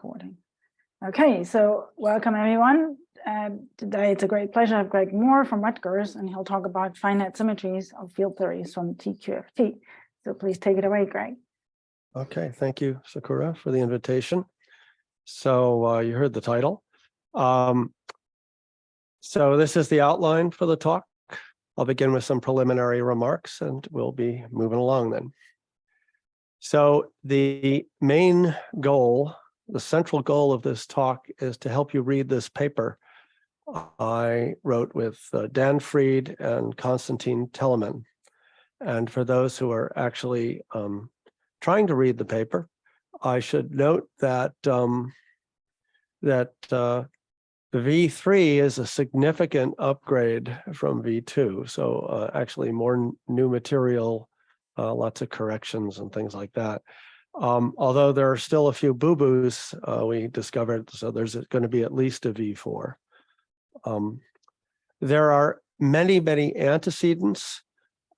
recording. Okay, so welcome everyone. Today it's a great pleasure to have Greg Moore from Rutgers, and he'll talk about finite symmetries of field theories from TQFT. So please take it away, Greg. Okay, thank you, Sakura, for the invitation. So you heard the title. So this is the outline for the talk. I'll begin with some preliminary remarks and we'll be moving along then. So the main goal, the central goal of this talk is to help you read this paper I wrote with Dan Fried and Konstantin Telemann. And for those who are actually trying to read the paper, I should note that V3 is a significant upgrade from V2. So actually more new material, lots of corrections and things like that. Although there are still a few boo-boos we discovered, so there's going to be at least a V4. There are many, many antecedents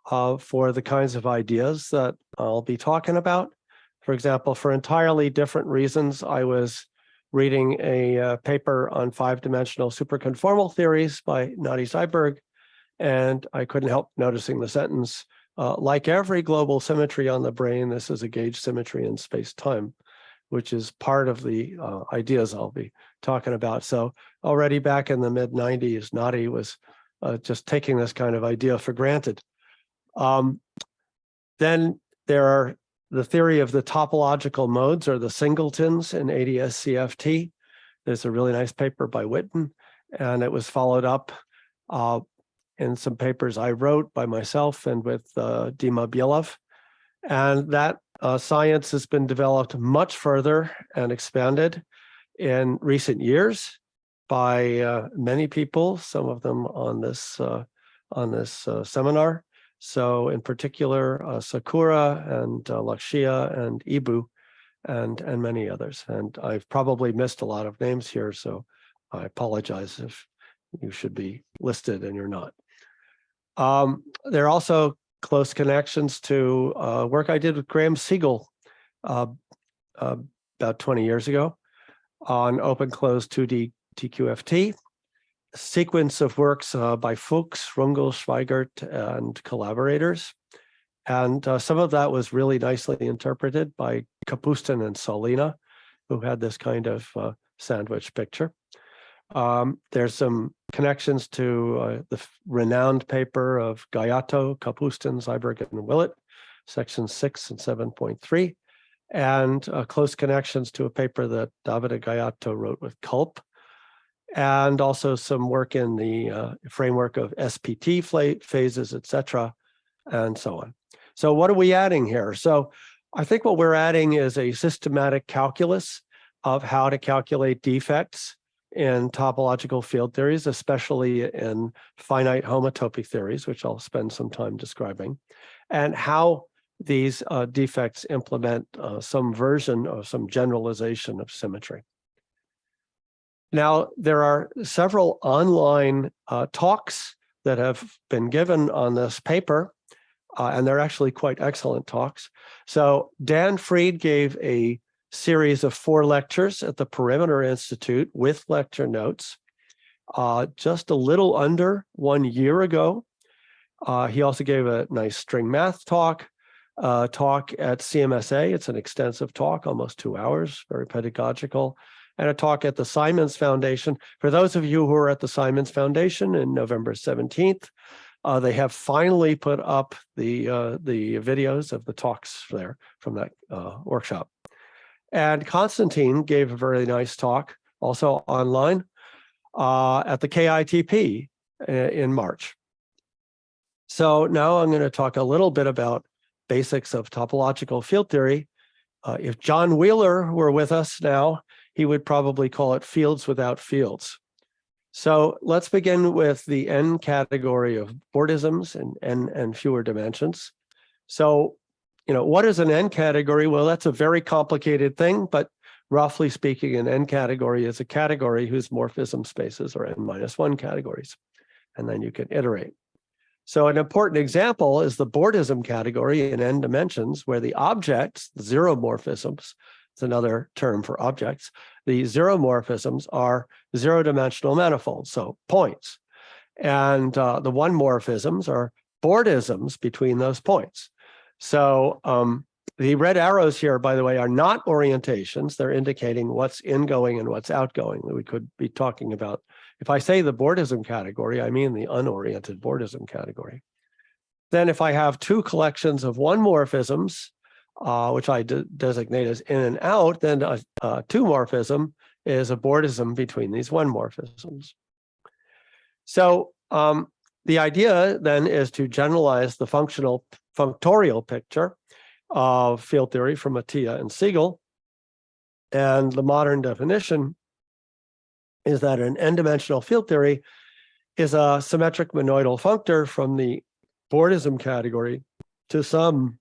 for the kinds of ideas that I'll be talking about. For example, for entirely different reasons, I was reading a paper on five-dimensional superconformal theories by Nati Seiberg, and I couldn't help noticing the sentence, like every global symmetry on the brain, this is a gauge symmetry in space-time, which is part of the ideas I'll be talking about. So already back in the mid-90s, Nati was just taking this kind of idea for granted. Then there are the theory of the topological modes, or the singletons in ADS-CFT. There's a really nice paper by Witten, and it was followed up in some papers I wrote by myself and with Dima Bielov. And that science has been developed much further and expanded in recent years by many people, some of them on this seminar. So in particular, Sakura and Lakshya and Ibu and many others. And I've probably missed a lot of names here, so I apologize if you should be listed and you're not. There are also close connections to work I did with Graham Siegel about 20 years ago on open-closed 2D TQFT. A sequence of works by Fuchs, Rungel, Schweigert, and collaborators. And some of that was really nicely interpreted by Kapustin and Solina, who had this kind of sandwich picture. There's some connections to the renowned paper of Gaiato, Kapustin, Seiberg, and Willett, sections 6 and 7.3, and close connections to a paper that Davide Gaiato wrote with Culp, and also some work in the framework of SPT phases, etc., and so on. So what are we adding here? So I think what we're adding is a systematic calculus of how to calculate defects in topological field theories, especially in finite homotopy theories, which I'll spend some time describing, and how these defects implement some version of some generalization of symmetry. Now, there are several online talks that have been given on this paper, and they're actually quite excellent talks. So Dan Fried gave a series of 4 lectures at the Perimeter Institute with lecture notes just a little under 1 year ago. He also gave a nice string math talk at CMSA. It's an extensive talk, almost 2 hours, very pedagogical, and a talk at the Simons Foundation. For those of you who are at the Simons Foundation in November 17th, they have finally put up the videos of the talks there from that workshop. And Konstantin gave a very nice talk, also online, at the KITP in March. So now I'm going to talk a little bit about basics of topological field theory. If John Wheeler were with us now, he would probably call it fields without fields. So let's begin with the N category of Bordisms and N and fewer dimensions. So, what is an N category? Well, that's a very complicated thing, but roughly speaking, an N category is a category whose morphism spaces are N-1 categories, and then you can iterate. So an important example is the Bordism category in N dimensions, where the objects, the zero morphisms, It's another term for objects. The zeromorphisms are zero-dimensional manifolds, so points. And the one-morphisms are Bordisms between those points. So the red arrows here, by the way, are not orientations. They're indicating what's ingoing and what's outgoing that we could be talking about. If I say the Bordism category, I mean the unoriented Bordism category. Then if I have two collections of one-morphisms, which I designate as in and out, then a two-morphism is a Bordism between these one-morphisms. So the idea then is to generalize the functorial picture of field theory from Atiyah and Siegel. And the modern definition is that an n-dimensional field theory is a symmetric monoidal functor from the Bordism category to some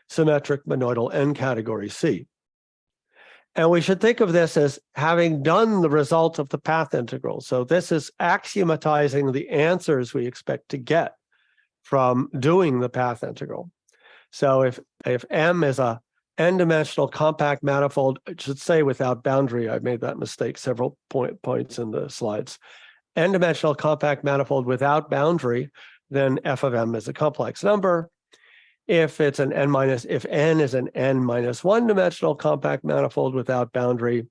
symmetric monoidal n category C. And we should think of this as having done the result of the path integral. So this is axiomatizing the answers we expect to get from doing the path integral. So if M is a n-dimensional compact manifold, I should say without boundary, I made that mistake several points in the slides. N-dimensional compact manifold without boundary, then f of M is a complex number. If it's an if n is an n-1 dimensional compact manifold without boundary,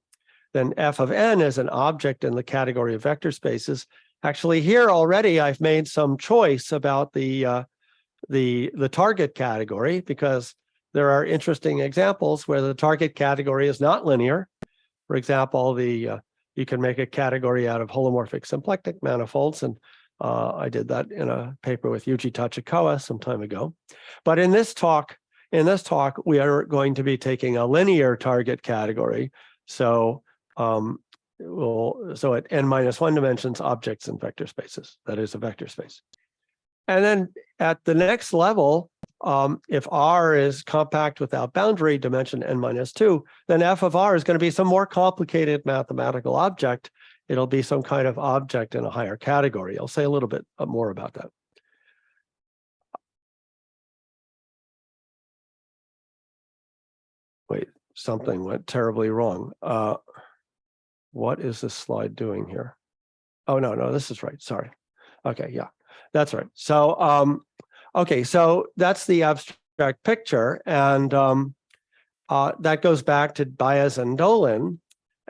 then f of n is an object in the category of vector spaces. Actually, here already I've made some choice about the target category, because there are interesting examples where the target category is not linear. For example, you can make a category out of holomorphic symplectic manifolds, and I did that in a paper with Yuji Tachikawa some time ago. But in this talk, we are going to be taking a linear target category. So so at n-1 dimensions, objects in vector spaces, that is a vector space. And then at the next level, if R is compact without boundary, dimension n-2, then f of R is going to be some more complicated mathematical object. It'll be some kind of object in a higher category. I'll say a little bit more about that. Wait, something went terribly wrong. What is this slide doing here? Oh, no, this is right. Sorry. Okay, yeah, that's right. So, okay, so that's the abstract picture. And that goes back to Baez and Dolan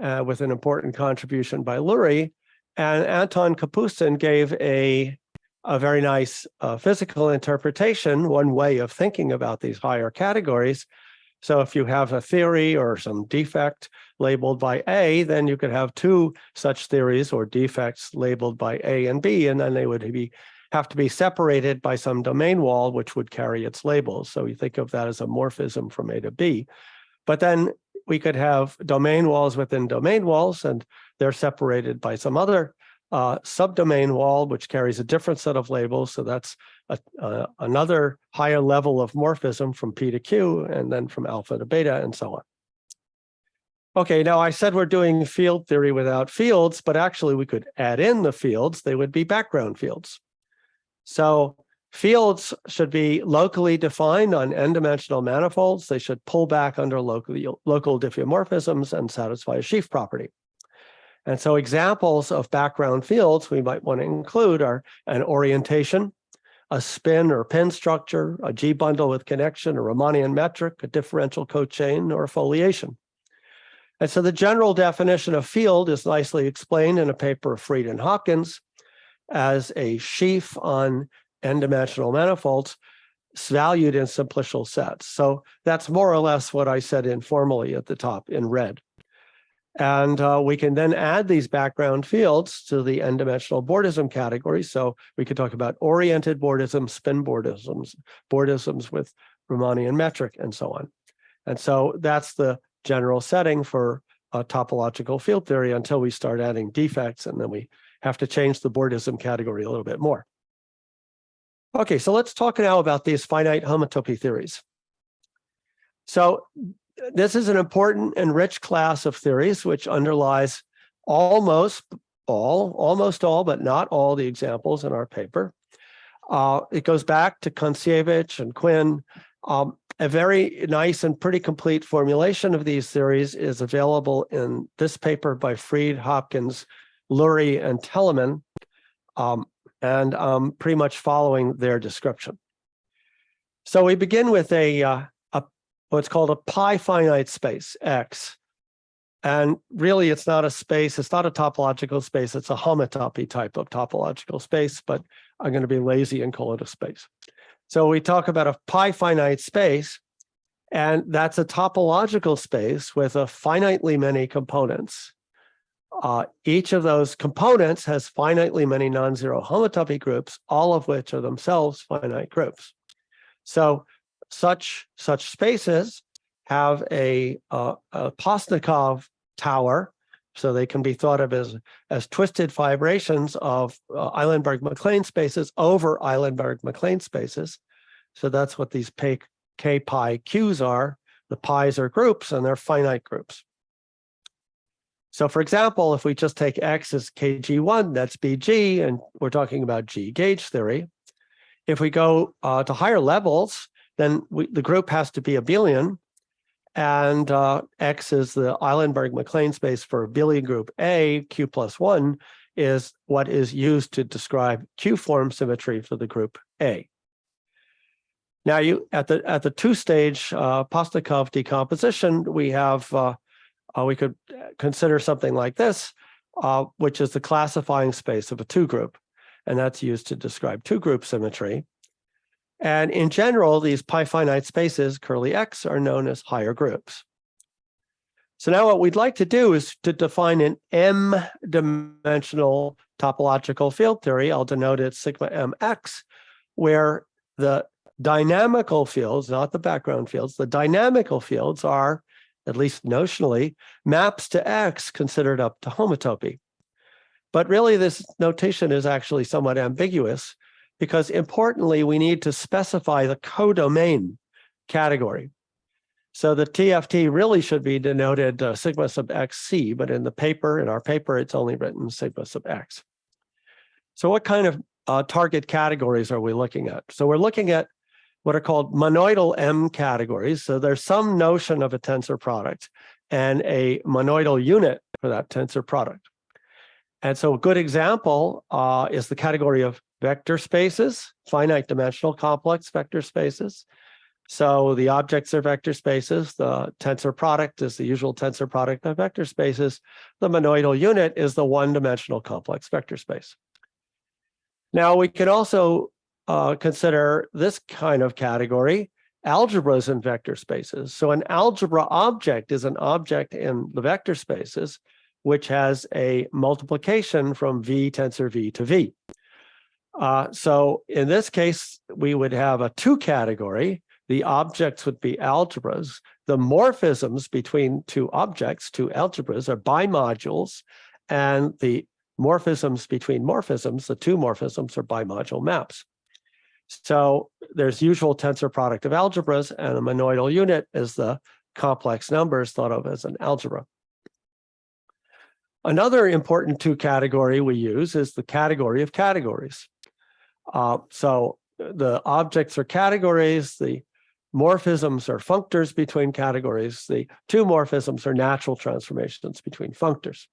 with an important contribution by Lurie. And Anton Kapustin gave a very nice physical interpretation, one way of thinking about these higher categories. So if you have a theory or some defect labeled by A, then you could have two such theories or defects labeled by A and B, and then they would have to be separated by some domain wall, which would carry its labels. So you think of that as a morphism from A to B. But then we could have domain walls within domain walls, and they're separated by some other subdomain wall, which carries a different set of labels. So that's another higher level of morphism from P to Q, and then from alpha to beta, and so on. Okay, now I said we're doing field theory without fields, but actually we could add in the fields. They would be background fields. So fields should be locally defined on n-dimensional manifolds. They should pull back under local diffeomorphisms and satisfy a sheaf property. And so examples of background fields we might want to include are an orientation, a spin or pin structure, a G-bundle with connection, a Riemannian metric, a differential cochain, or a foliation. And so the general definition of field is nicely explained in a paper of Fried and Hopkins as a sheaf on n-dimensional manifolds valued in simplicial sets. So that's more or less what I said informally at the top in red. And we can then add these background fields to the n-dimensional Bordism category. So we could talk about oriented Bordisms, spin Bordisms, Bordisms with Riemannian metric, and so on. And so that's the general setting for topological field theory until we start adding defects, and then we have to change the Bordism category a little bit more. Okay, so let's talk now about these finite homotopy theories. So this is an important and rich class of theories which underlies almost all, but not all the examples in our paper. It goes back to Konciewicz and Quinn. A very nice and pretty complete formulation of these theories is available in this paper by Fried, Hopkins, Lurie, and Telemann, and pretty much following their description. So we begin with what's called a pi finite space, X. And really, it's not a space, it's not a topological space, it's a homotopy type of topological space, but I'm going to be lazy and call it a space. So we talk about a pi finite space, and that's a topological space with a finitely many components. Each of those components has finitely many non-zero homotopy groups, all of which are themselves finite groups. So such spaces have a Postnikov tower, so they can be thought of as twisted fibrations of Eilenberg-MacLane spaces over Eilenberg-MacLane spaces. So that's what these k pi qs are. The pi's are groups, and they're finite groups. So for example, if we just take X as kg1, that's BG, and we're talking about G gauge theory. If we go to higher levels, then the group has to be abelian, and X is the Eilenberg-MacLane space for abelian group A. Q plus 1 is what is used to describe Q-form symmetry for the group A. Now, at the two-stage Postnikov decomposition, we have we could consider something like this, which is the classifying space of a two-group, and that's used to describe two-group symmetry. And in general, these pi finite spaces, curly X, are known as higher groups. So now what we'd like to do is to define an m-dimensional topological field theory. I'll denote it sigma mx, where the dynamical fields, not the background fields, the dynamical fields are, at least notionally, maps to X considered up to homotopy. But really, this notation is actually somewhat ambiguous, because importantly, we need to specify the codomain category. So the TFT really should be denoted sigma sub xc, but in our paper, it's only written sigma sub x. So what kind of target categories are we looking at? So we're looking at what are called monoidal M categories. So there's some notion of a tensor product and a monoidal unit for that tensor product. And so a good example is the category of vector spaces, finite dimensional complex vector spaces. So the objects are vector spaces. The tensor product is the usual tensor product of vector spaces. The monoidal unit is the one-dimensional complex vector space. Now we can also consider this kind of category, algebras in vector spaces. So an algebra object is an object in the vector spaces, which has a multiplication from V tensor V to V. So in this case, we would have a two category. The objects would be algebras. The morphisms between two objects, two algebras, are bimodules, and the morphisms between morphisms, the two morphisms, are bimodule maps. So there's usual tensor product of algebras, and a monoidal unit is the complex numbers thought of as an algebra. Another important two category we use is the category of categories. So the objects are categories, the morphisms are functors between categories, the two morphisms are natural transformations between functors.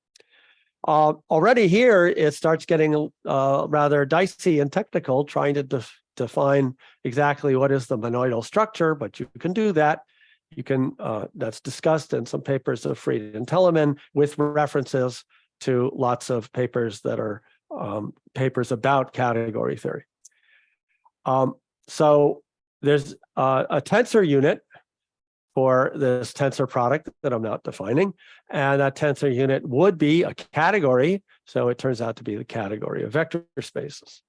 Already here, it starts getting rather dicey and technical, trying to define exactly what is the monoidal structure, but you can do that. You can, that's discussed in some papers of Fried and Telemann with references to lots of papers that are papers about category theory. So there's a tensor unit for this tensor product that I'm not defining, and that tensor unit would be a category, so it turns out to be the category of vector spaces.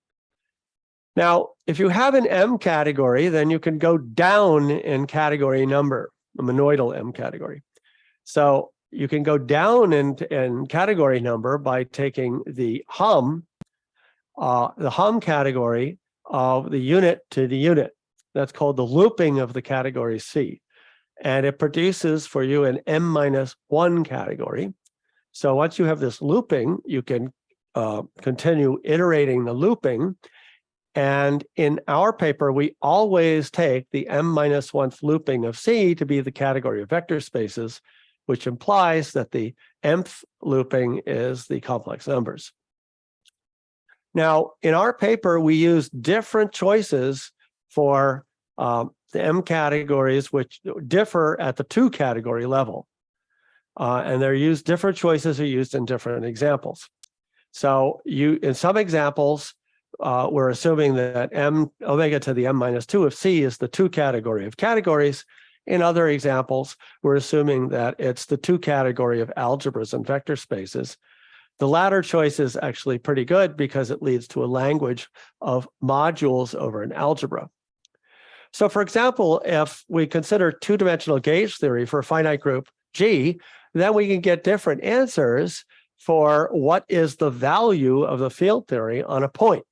Now, if you have an M category, then you can go down in category number, the monoidal M category. So you can go down in category number by taking the hum category of the unit to the unit. That's called the looping of the category C. And it produces for you an M-1 category. So once you have this looping, you can continue iterating the looping. And in our paper, we always take the m-1th looping of C to be the category of vector spaces, which implies that the mth looping is the complex numbers. Now, in our paper, we use different choices for the M categories, which differ at the 2 category level. And different choices are used in different examples. So in some examples, we're assuming that m omega to the m-2 of C is the 2 category of categories. In other examples, we're assuming that it's the 2 category of algebras and vector spaces. The latter choice is actually pretty good because it leads to a language of modules over an algebra. So for example, if we consider 2-dimensional gauge theory for a finite group G, then we can get different answers for what is the value of the field theory on a point.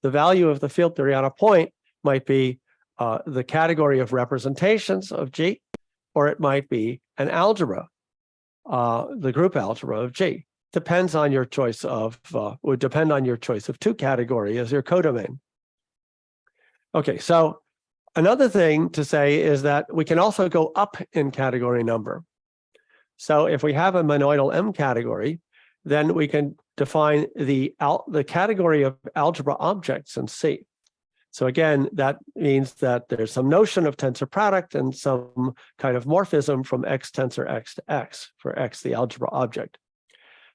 The value of the field theory on a point might be the category of representations of G, or it might be an algebra, the group algebra of G. Depends on your choice of, would depend on your choice of 2 category as your codomain. Okay, so another thing to say is that we can also go up in category number. So if we have a monoidal M category, then we can define the category of algebra objects in C. So again, that means that there's some notion of tensor product and some kind of morphism from X tensor X to X, for X the algebra object.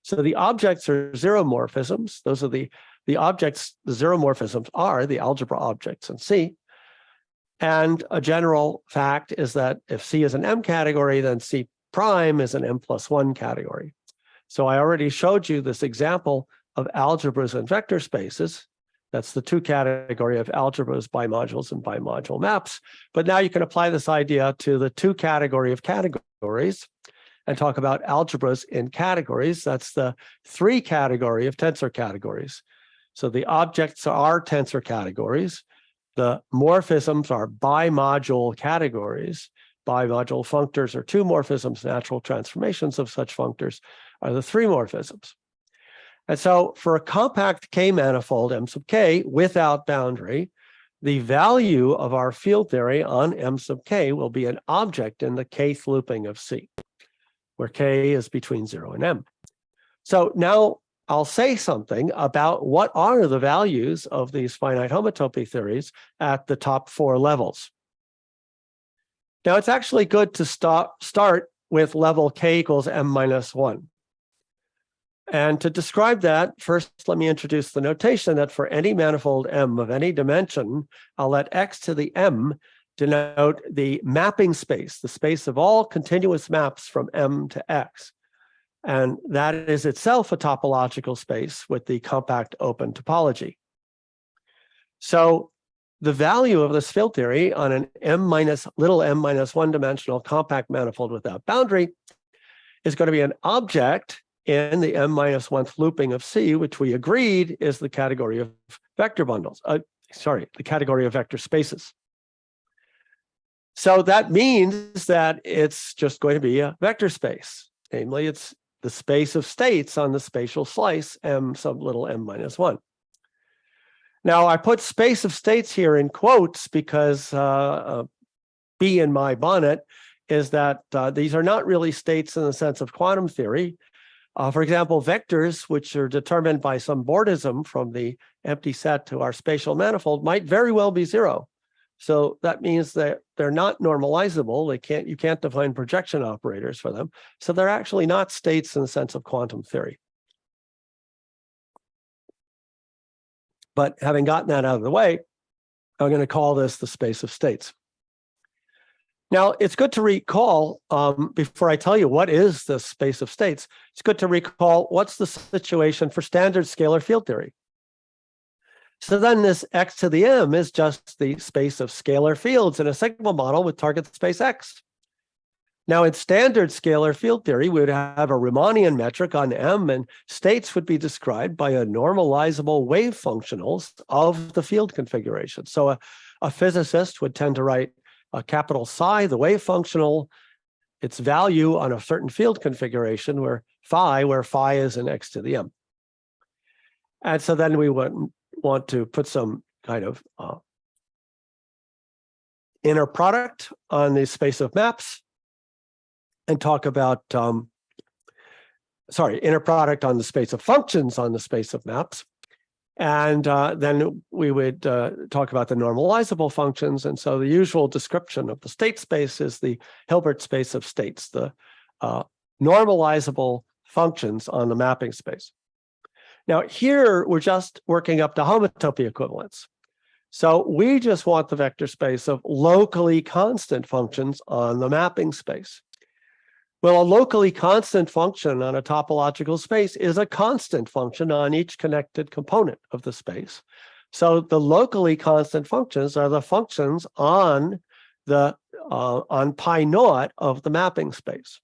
So the objects are zeromorphisms. Those are the objects, the zeromorphisms are the algebra objects in C. And a general fact is that if C is an M category, then C prime is an M+1 category. So I already showed you this example of algebras and vector spaces. That's the 2 category of algebras, bimodules, and bimodule maps. But now you can apply this idea to the 2 category of categories and talk about algebras in categories. That's the 3 category of tensor categories. So the objects are tensor categories. The morphisms are bimodule categories. Bimodule functors are 2 morphisms. Natural transformations of such functors are the 3 morphisms. And so for a compact K manifold M sub K without boundary, the value of our field theory on M sub K will be an object in the kth looping of C, where K is between 0 and M. So now I'll say something about what are the values of these finite homotopy theories at the top 4 levels. Now it's actually good to start with level K equals M-1. And to describe that, first, let me introduce the notation that for any manifold M of any dimension, I'll let X to the M denote the mapping space, the space of all continuous maps from M to X. And that is itself a topological space with the compact open topology. So the value of this field theory on an little m-1 dimensional compact manifold without boundary is going to be an object in the m-1th looping of C, which we agreed is the category of vector bundles, the category of vector spaces. So that means that it's just going to be a vector space. Namely, it's the space of states on the spatial slice M sub little m-1. Now, I put space of states here in quotes because B in my bonnet is that these are not really states in the sense of quantum theory. For example, vectors, which are determined by some Bordism from the empty set to our spatial manifold, might very well be 0. So that means that they're not normalizable. You can't define projection operators for them. So they're actually not states in the sense of quantum theory. But having gotten that out of the way, I'm going to call this the space of states. Now, it's good to recall, before I tell you what is the space of states, it's good to recall what's the situation for standard scalar field theory. So then this X to the M is just the space of scalar fields in a sigma model with target space X. Now, in standard scalar field theory, we would have a Riemannian metric on M, and states would be described by a normalizable wave functionals of the field configuration. So a physicist would tend to write a capital psi, the wave functional, its value on a certain field configuration where phi is an X to the M. And so then we would want to put some kind of inner product on the space of maps and talk about, inner product on the space of functions on the space of maps. And then we would talk about the normalizable functions. And so the usual description of the state space is the Hilbert space of states, the normalizable functions on the mapping space. Now here we're just working up to homotopy equivalence. So we just want the vector space of locally constant functions on the mapping space. Well, a locally constant function on a topological space is a constant function on each connected component of the space. So the locally constant functions are the functions on the on pi naught of the mapping space.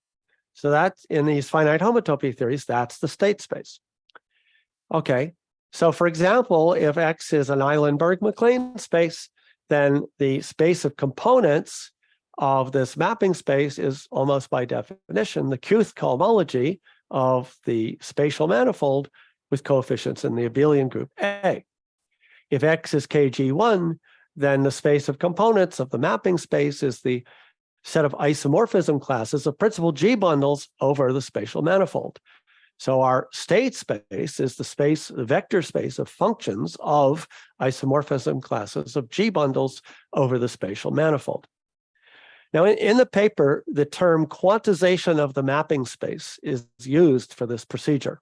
So that's in these finite homotopy theories, that's the state space. Okay, so for example, if X is an Eilenberg-MacLane space, then the space of components of this mapping space is almost by definition the Qth cohomology of the spatial manifold with coefficients in the abelian group A. If X is KG1, then the space of components of the mapping space is the set of isomorphism classes of principal G bundles over the spatial manifold. So our state space is the space, the vector space of functions of isomorphism classes of G bundles over the spatial manifold. Now, in the paper, the term quantization of the mapping space is used for this procedure.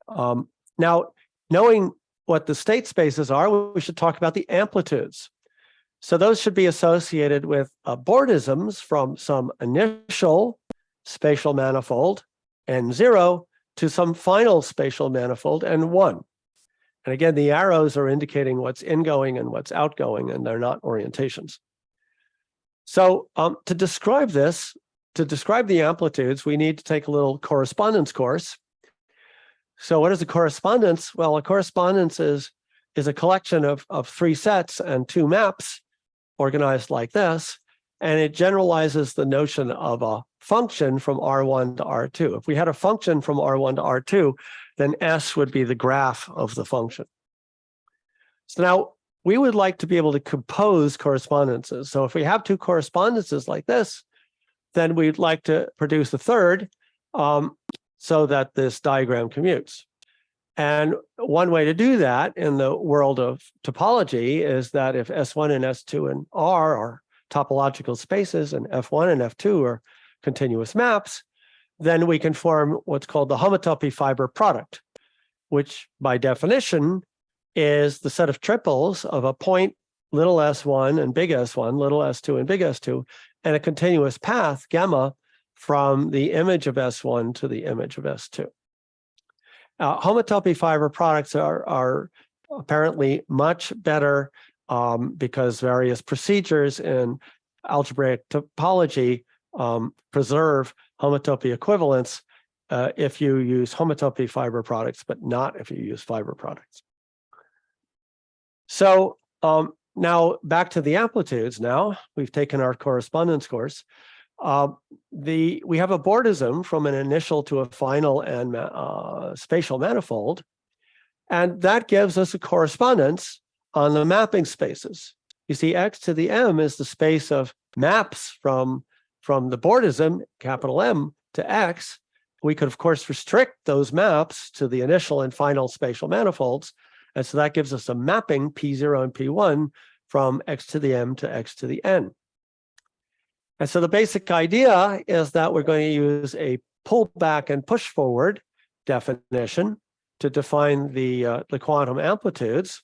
Now, knowing what the state spaces are, we should talk about the amplitudes. So those should be associated with Bordisms from some initial spatial manifold N0 to some final spatial manifold N1. And again, the arrows are indicating what's ingoing and what's outgoing, and they're not orientations. So to describe this, to describe the amplitudes, we need to take a little correspondence course. So what is a correspondence? Well, a correspondence is a collection of three sets and two maps organized like this, and it generalizes the notion of a function from R1 to R2. If we had a function from R1 to R2, then S would be the graph of the function. So now we would like to be able to compose correspondences. So if we have two correspondences like this, then we'd like to produce a third so that this diagram commutes. And one way to do that in the world of topology is that if S1 and S2 and R are topological spaces and F1 and F2 are continuous maps, then we can form what's called the homotopy fiber product, which by definition is the set of triples of a point little s1 and big S1, little s2 and big S2, and a continuous path gamma from the image of S1 to the image of S2. Homotopy fiber products are apparently much better because various procedures in algebraic topology preserve homotopy equivalence if you use homotopy fiber products, but not if you use fiber products. So now back to the amplitudes. Now we've taken our correspondence course. We have a Bordism from an initial to a final and spatial manifold, and that gives us a correspondence on the mapping spaces. You see, X to the M is the space of maps from the Bordism, capital M, to X. We could, of course, restrict those maps to the initial and final spatial manifolds. And so that gives us a mapping P0 and P1 from X to the M to X to the N. And so the basic idea is that we're going to use a pull back and push forward definition to define the quantum amplitudes.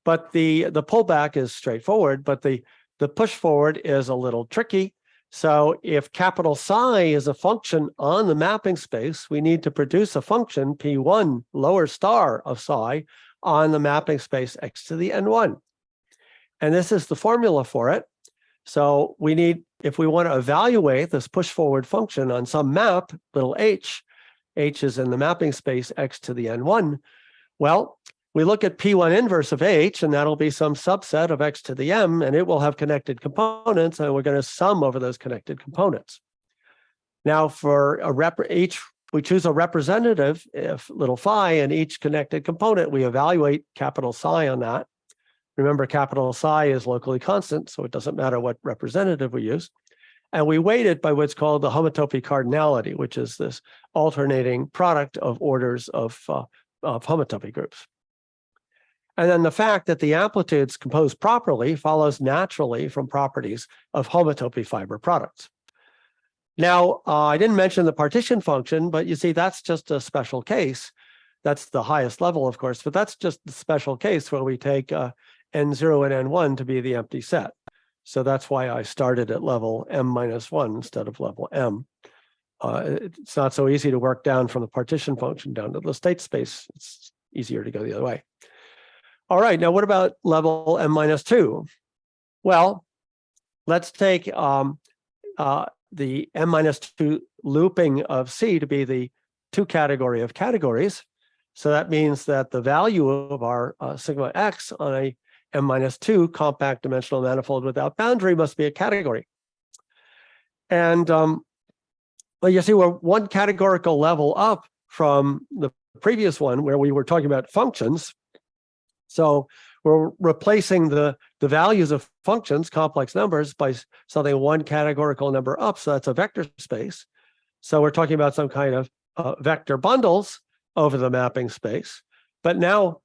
But the pullback is straightforward, but the push forward is a little tricky. So if capital psi is a function on the mapping space, we need to produce a function P1 lower star of psi on the mapping space X to the N1. And this is the formula for it. So we need, if we want to evaluate this push forward function on some map, little h is in the mapping space X to the N1, well, we look at P1 inverse of H, and that'll be some subset of X to the M, and it will have connected components, and we're going to sum over those connected components. Now for H, we choose a representative, if little phi, and each connected component, we evaluate capital psi on that. Remember, capital psi is locally constant, so it doesn't matter what representative we use. And we weight it by what's called the homotopy cardinality, which is this alternating product of orders of homotopy groups. And then the fact that the amplitudes composed properly follows naturally from properties of homotopy fiber products. Now, I didn't mention the partition function, but you see, that's just a special case. That's the highest level, of course, but that's just the special case where we take N0 and N1 to be the empty set. So that's why I started at level M-1 instead of level M. It's not so easy to work down from the partition function down to the state space. It's easier to go the other way. All right, now what about level M-2? Well, let's take the M-2 looping of C to be the 2 category of categories. So that means that the value of our sigma x on a M-2 compact dimensional manifold without boundary must be a category. And well, you see, we're 1 categorical level up from the previous one where we were talking about functions. So we're replacing the values of functions, complex numbers, by something 1 categorical number up. So that's a vector space. So we're talking about some kind of vector bundles over the mapping space. But now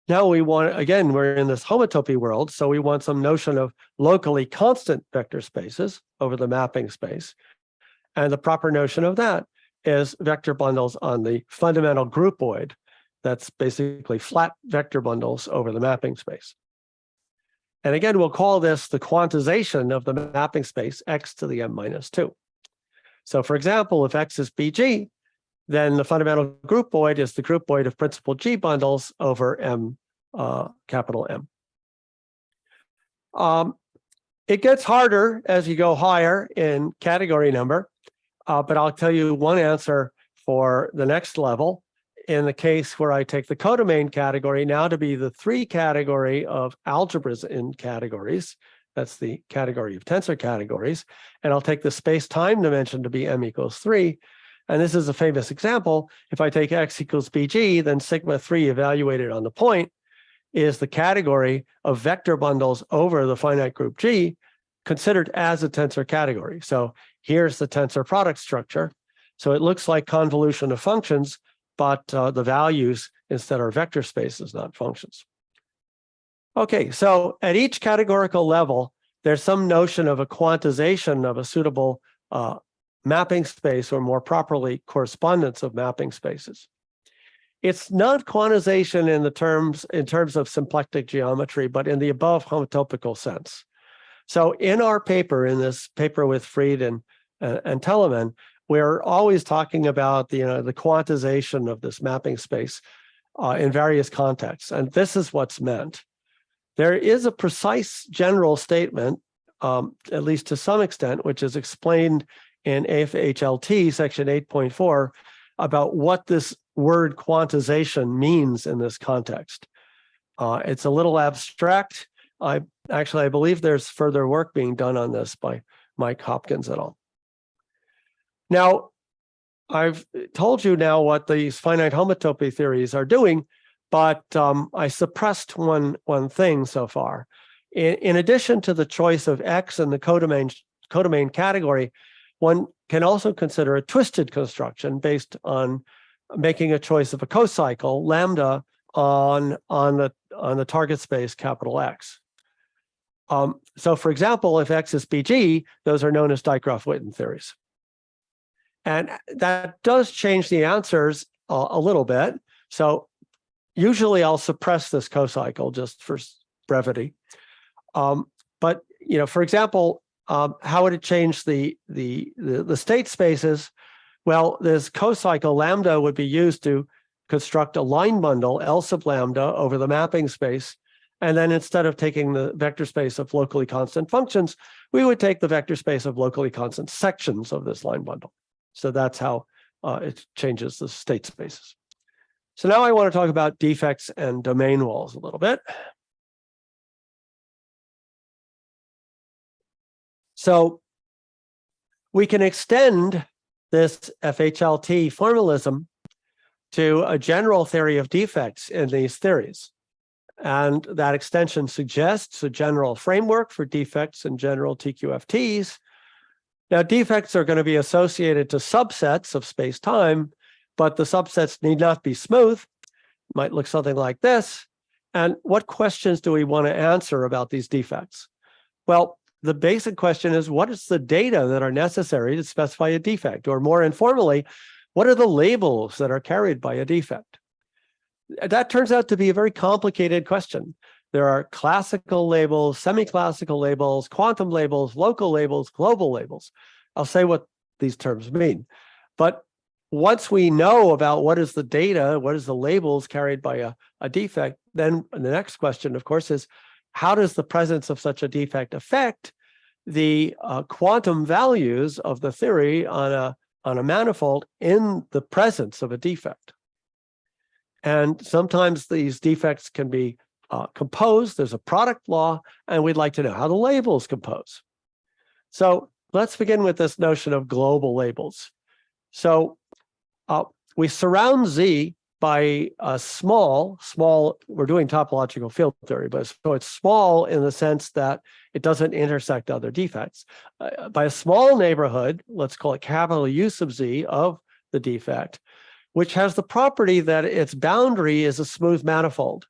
we want, again, we're in this homotopy world. So we want some notion of locally constant vector spaces over the mapping space. And the proper notion of that is vector bundles on the fundamental groupoid. That's basically flat vector bundles over the mapping space. And again, we'll call this the quantization of the mapping space x to the M-2. So for example, if x is BG, then the fundamental groupoid is the groupoid of principal G bundles over M, capital M. It gets harder as you go higher in category number, but I'll tell you one answer for the next level. In the case where I take the codomain category now to be the 3 category of algebras in categories, that's the category of tensor categories, and I'll take the space-time dimension to be m equals 3. And this is a famous example. If I take x equals bg, then sigma 3 evaluated on the point is the category of vector bundles over the finite group G considered as a tensor category. So here's the tensor product structure. So it looks like convolution of functions, but the values instead are vector spaces, not functions. Okay, so at each categorical level, there's some notion of a quantization of a suitable mapping space, or more properly, correspondence of mapping spaces. It's not quantization in terms of symplectic geometry, but in the above homotopical sense. So in our paper, in this paper with Fried and Telemann, we're always talking about the quantization of this mapping space in various contexts, and this is what's meant. There is a precise general statement, at least to some extent, which is explained in AFHLT section 8.4 about what this word quantization means in this context. It's a little abstract. I believe there's further work being done on this by Mike Hopkins et al. Now, I've told you now what these finite homotopy theories are doing, but I suppressed one thing so far. In addition to the choice of X in the codomain category, one can also consider a twisted construction based on making a choice of a cocycle, lambda, on the target space, capital X. So for example, if X is BG, those are known as Dijkgraaf-Witten theories. And that does change the answers a little bit. So usually I'll suppress this cocycle just for brevity. But for example, how would it change the state spaces? Well, this cocycle lambda would be used to construct a line bundle L sub lambda over the mapping space. And then instead of taking the vector space of locally constant functions, we would take the vector space of locally constant sections of this line bundle. So that's how it changes the state spaces. So now I want to talk about defects and domain walls a little bit. So we can extend this FHLT formalism to a general theory of defects in these theories. And that extension suggests a general framework for defects and general TQFTs. Now, defects are going to be associated to subsets of space-time, but the subsets need not be smooth. It might look something like this. And what questions do we want to answer about these defects? Well, the basic question is, what is the data that are necessary to specify a defect? Or more informally, what are the labels that are carried by a defect? That turns out to be a very complicated question. There are classical labels, semi-classical labels, quantum labels, local labels, global labels. I'll say what these terms mean. But once we know about what is the data, what is the labels carried by a defect, then the next question, of course, is how does the presence of such a defect affect the quantum values of the theory on a manifold in the presence of a defect? And sometimes these defects can be composed. There's a product law, and we'd like to know how the labels compose. So let's begin with this notion of global labels. So we surround Z by a small, we're doing topological field theory, but so it's small in the sense that it doesn't intersect other defects. By a small neighborhood, let's call it capital U sub Z of the defect, which has the property that its boundary is a smooth manifold.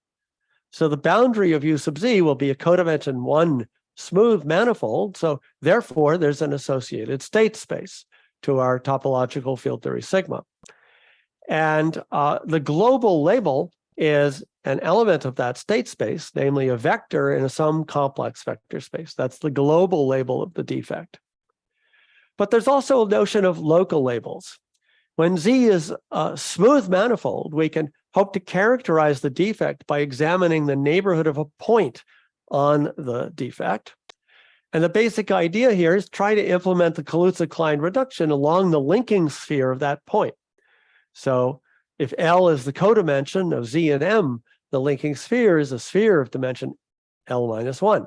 So the boundary of U sub Z will be a codimension 1 smooth manifold. So therefore, there's an associated state space to our topological field theory sigma. And the global label is an element of that state space, namely a vector in some complex vector space. That's the global label of the defect. But there's also a notion of local labels. When Z is a smooth manifold, we can hope to characterize the defect by examining the neighborhood of a point on the defect. And the basic idea here is try to implement the Kaluza-Klein reduction along the linking sphere of that point. So if L is the codimension of Z and M, the linking sphere is a sphere of dimension L minus 1.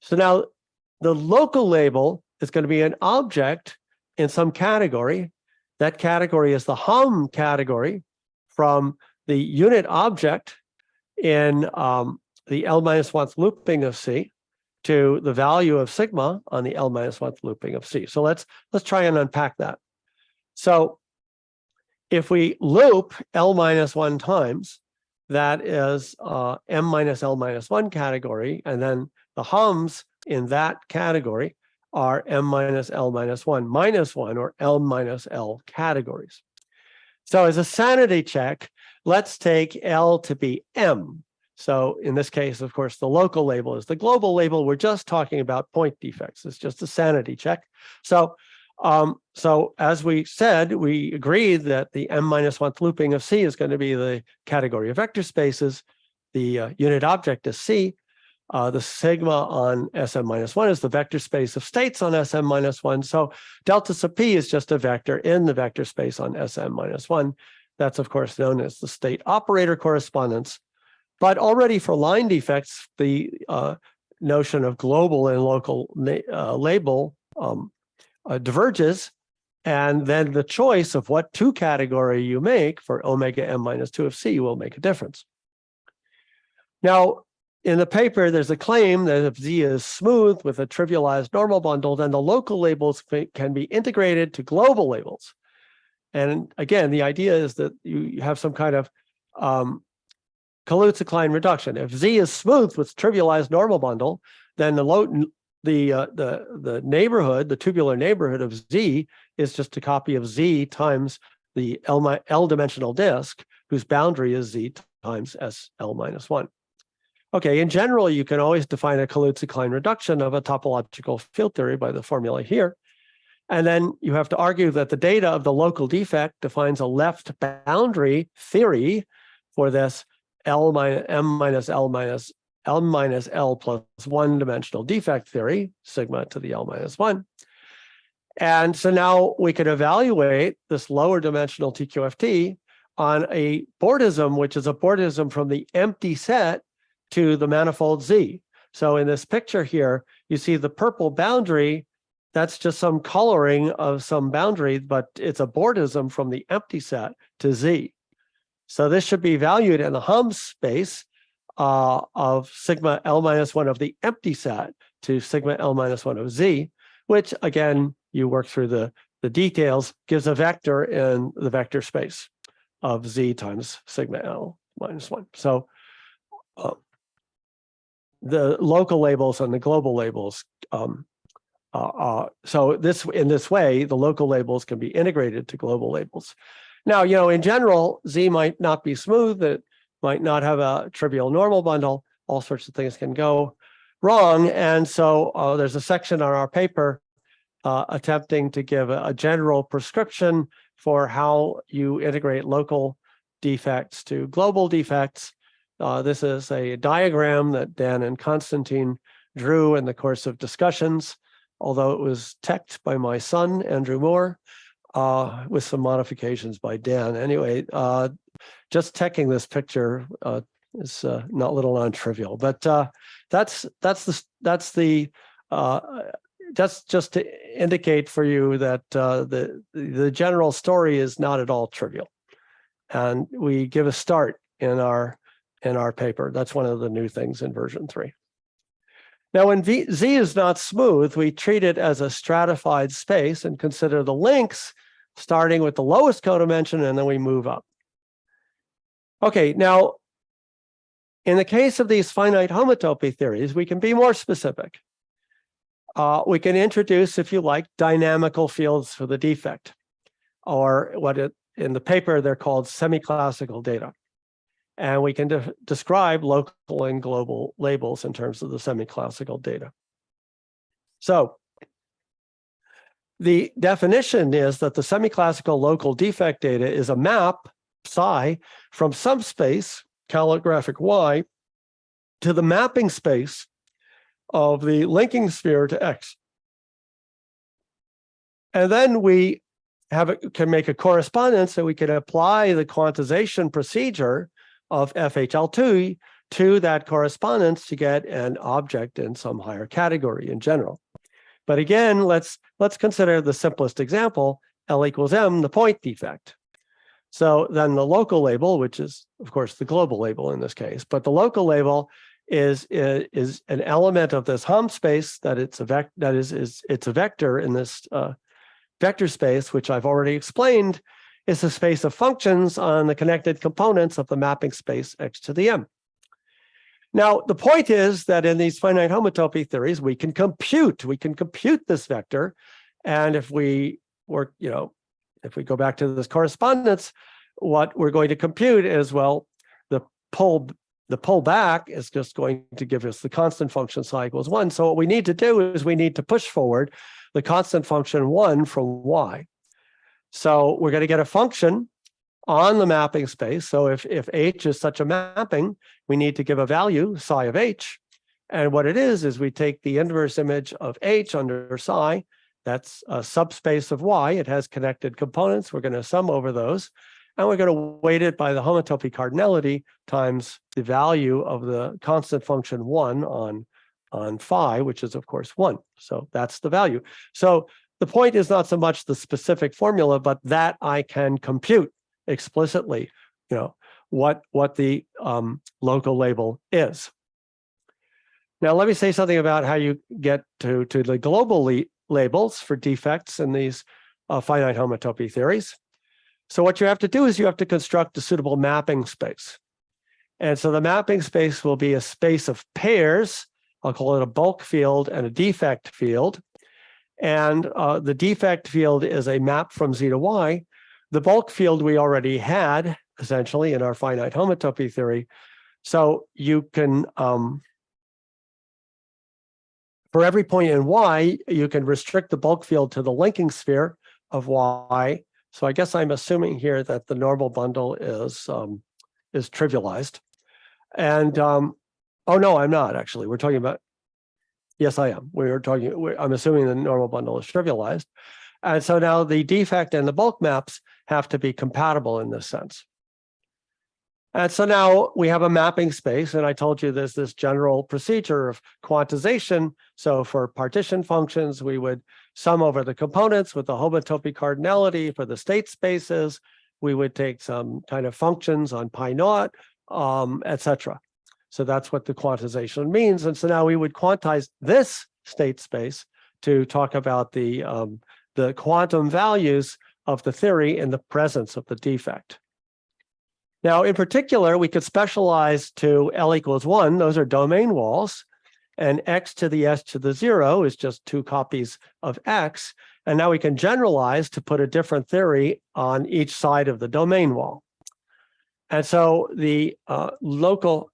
So now the local label is going to be an object in some category. That category is the hum category from the unit object in the L minus 1th looping of C to the value of sigma on the L minus 1th looping of C. So let's try and unpack that. So if we loop L minus 1 times, that is M minus L minus 1 category, and then the hums in that category are M minus L minus 1 minus 1, or L minus L categories. So as a sanity check, let's take L to be M. So in this case, of course, the local label is the global label. We're just talking about point defects. It's just a sanity check. So as we said, we agreed that the M minus 1th looping of C is going to be the category of vector spaces. The unit object is C. The sigma on Sm minus 1 is the vector space of states on Sm minus 1. So delta sub P is just a vector in the vector space on Sm minus 1. That's, of course, known as the state operator correspondence. But already for line defects, the notion of global and local label diverges. And then the choice of what 2 category you make for omega M minus 2 of C will make a difference. Now, in the paper, there's a claim that if Z is smooth with a trivialized normal bundle, then the local labels can be integrated to global labels. And again, the idea is that you have some kind of Kaluza-Klein reduction. If Z is smooth with trivialized normal bundle, then the neighborhood, the tubular neighborhood of Z is just a copy of Z times the L-dimensional disk, whose boundary is Z times SL minus 1. Okay, in general, you can always define a Kaluza-Klein reduction of a topological field theory by the formula here. And then you have to argue that the data of the local defect defines a left boundary theory for this M minus L plus 1 dimensional defect theory, sigma to the L minus 1. And so now we can evaluate this lower dimensional TQFT on a bordism, which is a bordism from the empty set to the manifold Z. So in this picture here, you see the purple boundary. That's just some coloring of some boundary, but it's a bordism from the empty set to Z. So this should be valued in the hum space of sigma L minus 1 of the empty set to sigma L minus 1 of Z, which again, you work through the details, gives a vector in the vector space of Z times sigma L minus 1. So the local labels and the global labels. So in this way, the local labels can be integrated to global labels. Now, in general, Z might not be smooth. It might not have a trivial normal bundle. All sorts of things can go wrong. And so there's a section on our paper attempting to give a general prescription for how you integrate local defects to global defects. This is a diagram that Dan and Konstantin drew in the course of discussions, although it was teched by my son, Andrew Moore, with some modifications by Dan. Anyway, just teching this picture is not little non-trivial, but that's just to indicate for you that the general story is not at all trivial, and we give a start in our paper. That's one of the new things in version 3. Now, when Z is not smooth, we treat it as a stratified space and consider the links starting with the lowest codimension, and then we move up. Okay, now, in the case of these finite homotopy theories, we can be more specific. We can introduce, if you like, dynamical fields for the defect, or in the paper, they're called semi-classical data. And we can describe local and global labels in terms of the semi-classical data. So the definition is that the semi-classical local defect data is a map, psi, from subspace, calligraphic Y, to the mapping space of the linking sphere to X. And then we can make a correspondence, so we can apply the quantization procedure of FHL2 to that correspondence to get an object in some higher category in general. But again, let's consider the simplest example, L equals M, the point defect. So then the local label, which is of course the global label in this case, but the local label is an element of this Hom space that it's a vector in this vector space, which I've already explained is a space of functions on the connected components of the mapping space X to the M. Now, the point is that in these finite homotopy theories, we can compute this vector. And if we work, if we go back to this correspondence, what we're going to compute is, well, the pull back is just going to give us the constant function psi equals 1. So what we need to do is we need to push forward the constant function 1 from Y. So we're going to get a function on the mapping space. So if H is such a mapping, we need to give a value, psi of H. And what it is we take the inverse image of H under psi. That's a subspace of Y. It has connected components. We're going to sum over those. And we're going to weight it by the homotopy cardinality times the value of the constant function 1 on phi, which is, of course, 1. So that's the value. So the point is not so much the specific formula, but that I can compute explicitly, what the local label is. Now, let me say something about how you get to the global labels for defects in these finite homotopy theories. So what you have to do is you have to construct a suitable mapping space. And so the mapping space will be a space of pairs. I'll call it a bulk field and a defect field. And the defect field is a map from Z to Y. The bulk field we already had, essentially, in our finite homotopy theory. So you can, for every point in Y, you can restrict the bulk field to the linking sphere of Y. So I guess I'm assuming here that the normal bundle is trivialized. And, oh no, I'm not actually. We're talking about, yes, I am. I'm assuming the normal bundle is trivialized. And so now the defect and the bulk maps have to be compatible in this sense. And so now we have a mapping space, and I told you there's this general procedure of quantization. So for partition functions, we would sum over the components with the homotopy cardinality. For the state spaces, we would take some kind of functions on pi naught, etc. So that's what the quantization means. And so now we would quantize this state space to talk about the quantum values of the theory in the presence of the defect. Now, in particular, we could specialize to L equals 1. Those are domain walls. And x to the s to the 0 is just 2 copies of x. And now we can generalize to put a different theory on each side of the domain wall. And so the local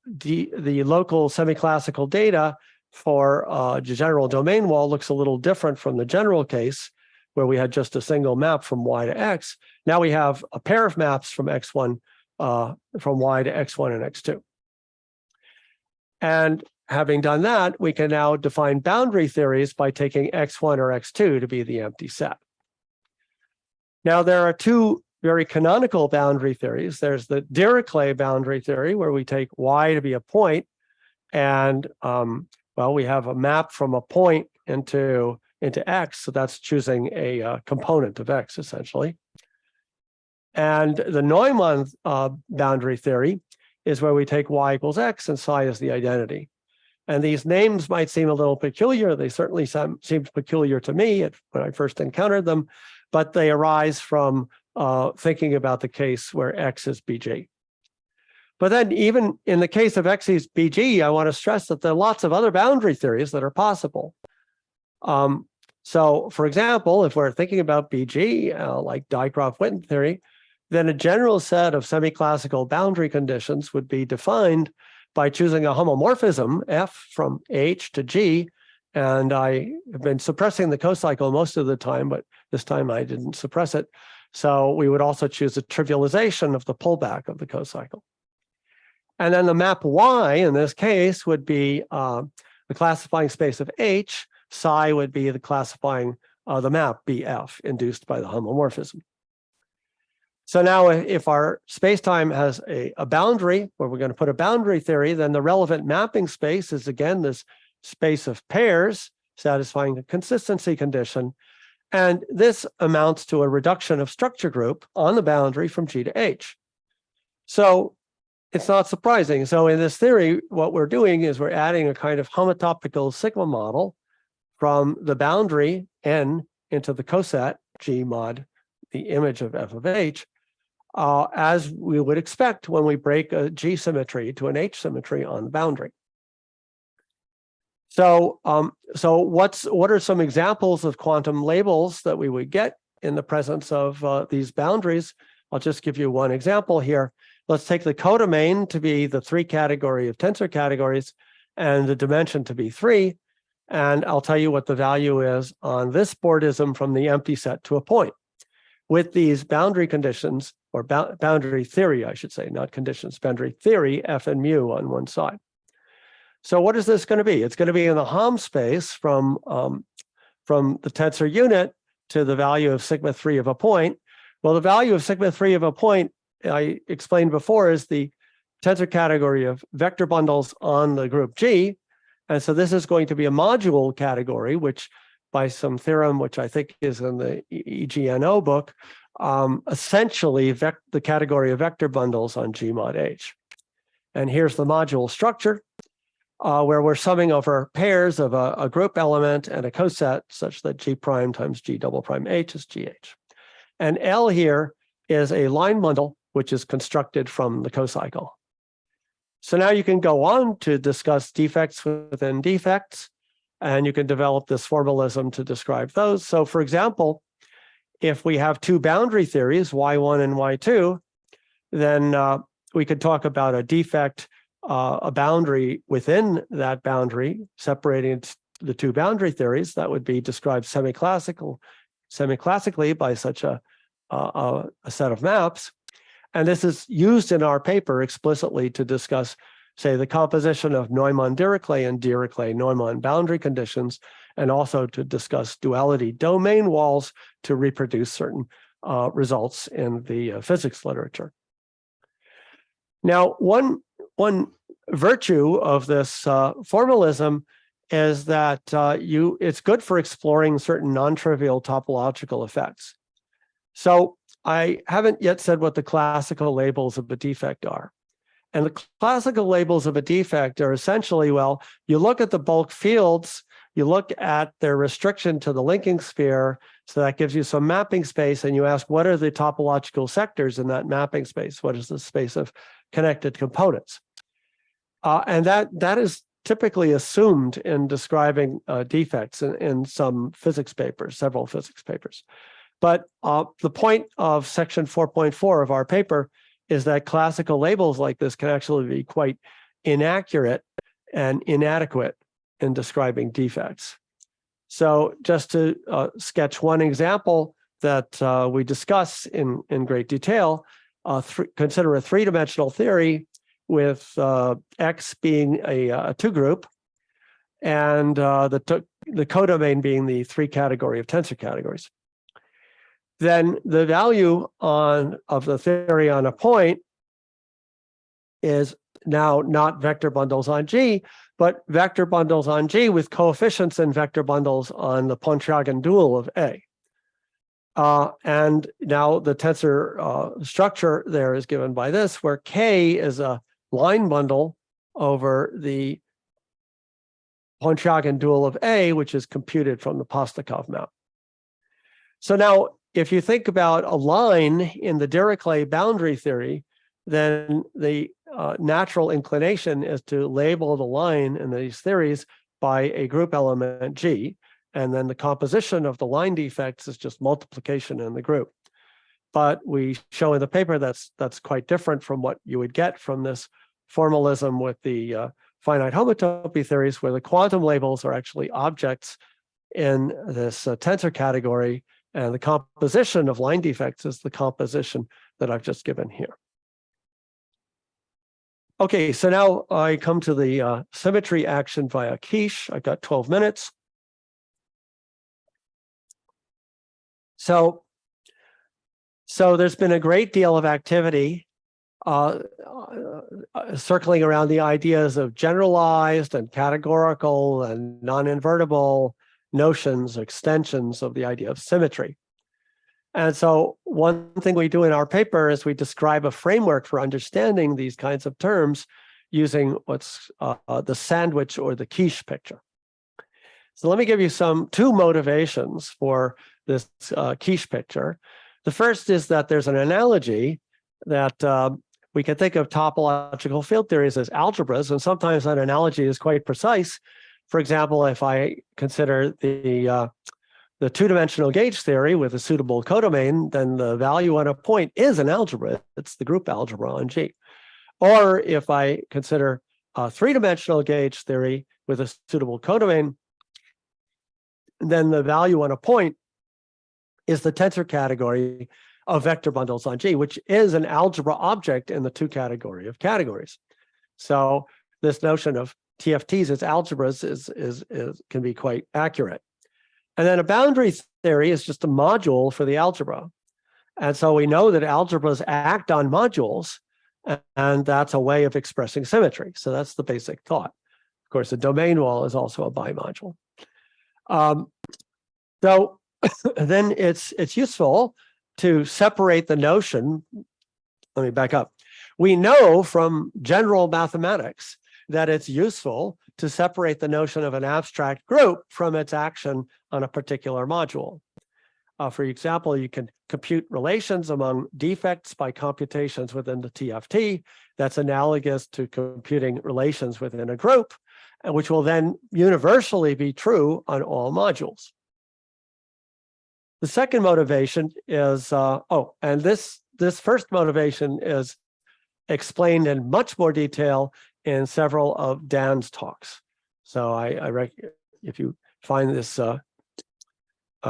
semi-classical data for the general domain wall looks a little different from the general case, where we had just a single map from y to x. Now we have a pair of maps from x1, from y to x1 and x2. And having done that, we can now define boundary theories by taking x1 or x2 to be the empty set. Now there are two very canonical boundary theories. There's the Dirichlet boundary theory, where we take y to be a point, and well, we have a map from a point into x, so that's choosing a component of x essentially. And the Neumann boundary theory is where we take y equals x and psi is the identity. And these names might seem a little peculiar. They certainly seemed peculiar to me when I first encountered them, but they arise from thinking about the case where x is BG. But then even in the case of x is BG, I want to stress that there are lots of other boundary theories that are possible. So for example, if we're thinking about BG, like Dycroft-Witten theory, then a general set of semi-classical boundary conditions would be defined by choosing a homomorphism, F from H to G. And I have been suppressing the cocycle most of the time, but this time I didn't suppress it. So we would also choose a trivialization of the pullback of the cocycle. And then the map Y in this case would be the classifying space of H. Psi would be the classifying the map BF induced by the homomorphism. So now if our spacetime has a boundary where we're going to put a boundary theory, then the relevant mapping space is again this space of pairs satisfying the consistency condition. And this amounts to a reduction of structure group on the boundary from G to H. So it's not surprising. So in this theory, what we're doing is we're adding a kind of homotopical sigma model from the boundary N into the coset G mod the image of f of H, as we would expect when we break a G symmetry to an H symmetry on the boundary. So, what are some examples of quantum labels that we would get in the presence of these boundaries? I'll just give you one example here. Let's take the codomain to be the 3 category of tensor categories and the dimension to be 3. And I'll tell you what the value is on this boardism from the empty set to a point. With these boundary conditions, or boundary theory, I should say, not conditions, boundary theory, F and mu on one side. So what is this going to be? It's going to be in the Hom space from the tensor unit to the value of sigma 3 of a point. Well, the value of sigma 3 of a point, I explained before, is the tensor category of vector bundles on the group G. And so this is going to be a module category, which by some theorem, which I think is in the EGNO book, essentially the category of vector bundles on G mod H. And here's the module structure, where we're summing over pairs of a group element and a coset such that G prime times G double prime H is GH. And L here is a line bundle, which is constructed from the cocycle. So now you can go on to discuss defects within defects, and you can develop this formalism to describe those. So for example, if we have 2 boundary theories, Y1 and Y2, then we could talk about a defect, a boundary within that boundary, separating the 2 boundary theories. That would be described semi-classically by such a set of maps. And this is used in our paper explicitly to discuss, say, the composition of Neumann-Dirichlet and Dirichlet-Neumann boundary conditions, and also to discuss duality domain walls to reproduce certain results in the physics literature. Now, one virtue of this formalism is that it's good for exploring certain non-trivial topological effects. So I haven't yet said what the classical labels of a defect are. And the classical labels of a defect are essentially, well, you look at the bulk fields, you look at their restriction to the linking sphere, so that gives you some mapping space, and you ask, what are the topological sectors in that mapping space? What is the space of connected components? And that is typically assumed in describing defects in some physics papers, several physics papers. But the point of section 4.4 of our paper is that classical labels like this can actually be quite inaccurate and inadequate in describing defects. So just to sketch one example that we discuss in great detail, consider a three-dimensional theory with X being a two group and the codomain being the three category of tensor categories. Then the value of the theory on a point is now not vector bundles on G, but vector bundles on G with coefficients and vector bundles on the Pontryagin dual of A. And now the tensor structure there is given by this, where K is a line bundle over the Pontryagin dual of A, which is computed from the Postnikov map. So now, if you think about a line in the Dirichlet boundary theory, then the natural inclination is to label the line in these theories by a group element G, and then the composition of the line defects is just multiplication in the group. But we show in the paper that's quite different from what you would get from this formalism with the finite homotopy theories, where the quantum labels are actually objects in this tensor category, and the composition of line defects is the composition that I've just given here. Okay, so now I come to the symmetry action via quiche. I've got 12 minutes. So there's been a great deal of activity circling around the ideas of generalized and categorical and non-invertible notions, extensions of the idea of symmetry. And so one thing we do in our paper is we describe a framework for understanding these kinds of terms using what's the sandwich or the quiche picture. So let me give you two motivations for this quiche picture. The first is that there's an analogy that we can think of topological field theories as algebras, and sometimes that analogy is quite precise. For example, if I consider the two-dimensional gauge theory with a suitable codomain, then the value on a point is an algebra. It's the group algebra on G. Or if I consider a three-dimensional gauge theory with a suitable codomain, then the value on a point is the tensor category of vector bundles on G, which is an algebra object in the two category of categories. So this notion of TFTs as algebras can be quite accurate. And then a boundary theory is just a module for the algebra. And so we know that algebras act on modules, and that's a way of expressing symmetry. So that's the basic thought. Of course, a domain wall is also a bimodule. So then it's useful to separate the notion. Let me back up. We know from general mathematics that it's useful to separate the notion of an abstract group from its action on a particular module. For example, you can compute relations among defects by computations within the TFT. That's analogous to computing relations within a group, which will then universally be true on all modules. The second motivation is, and this first motivation is explained in much more detail in several of Dan's talks. So if you find this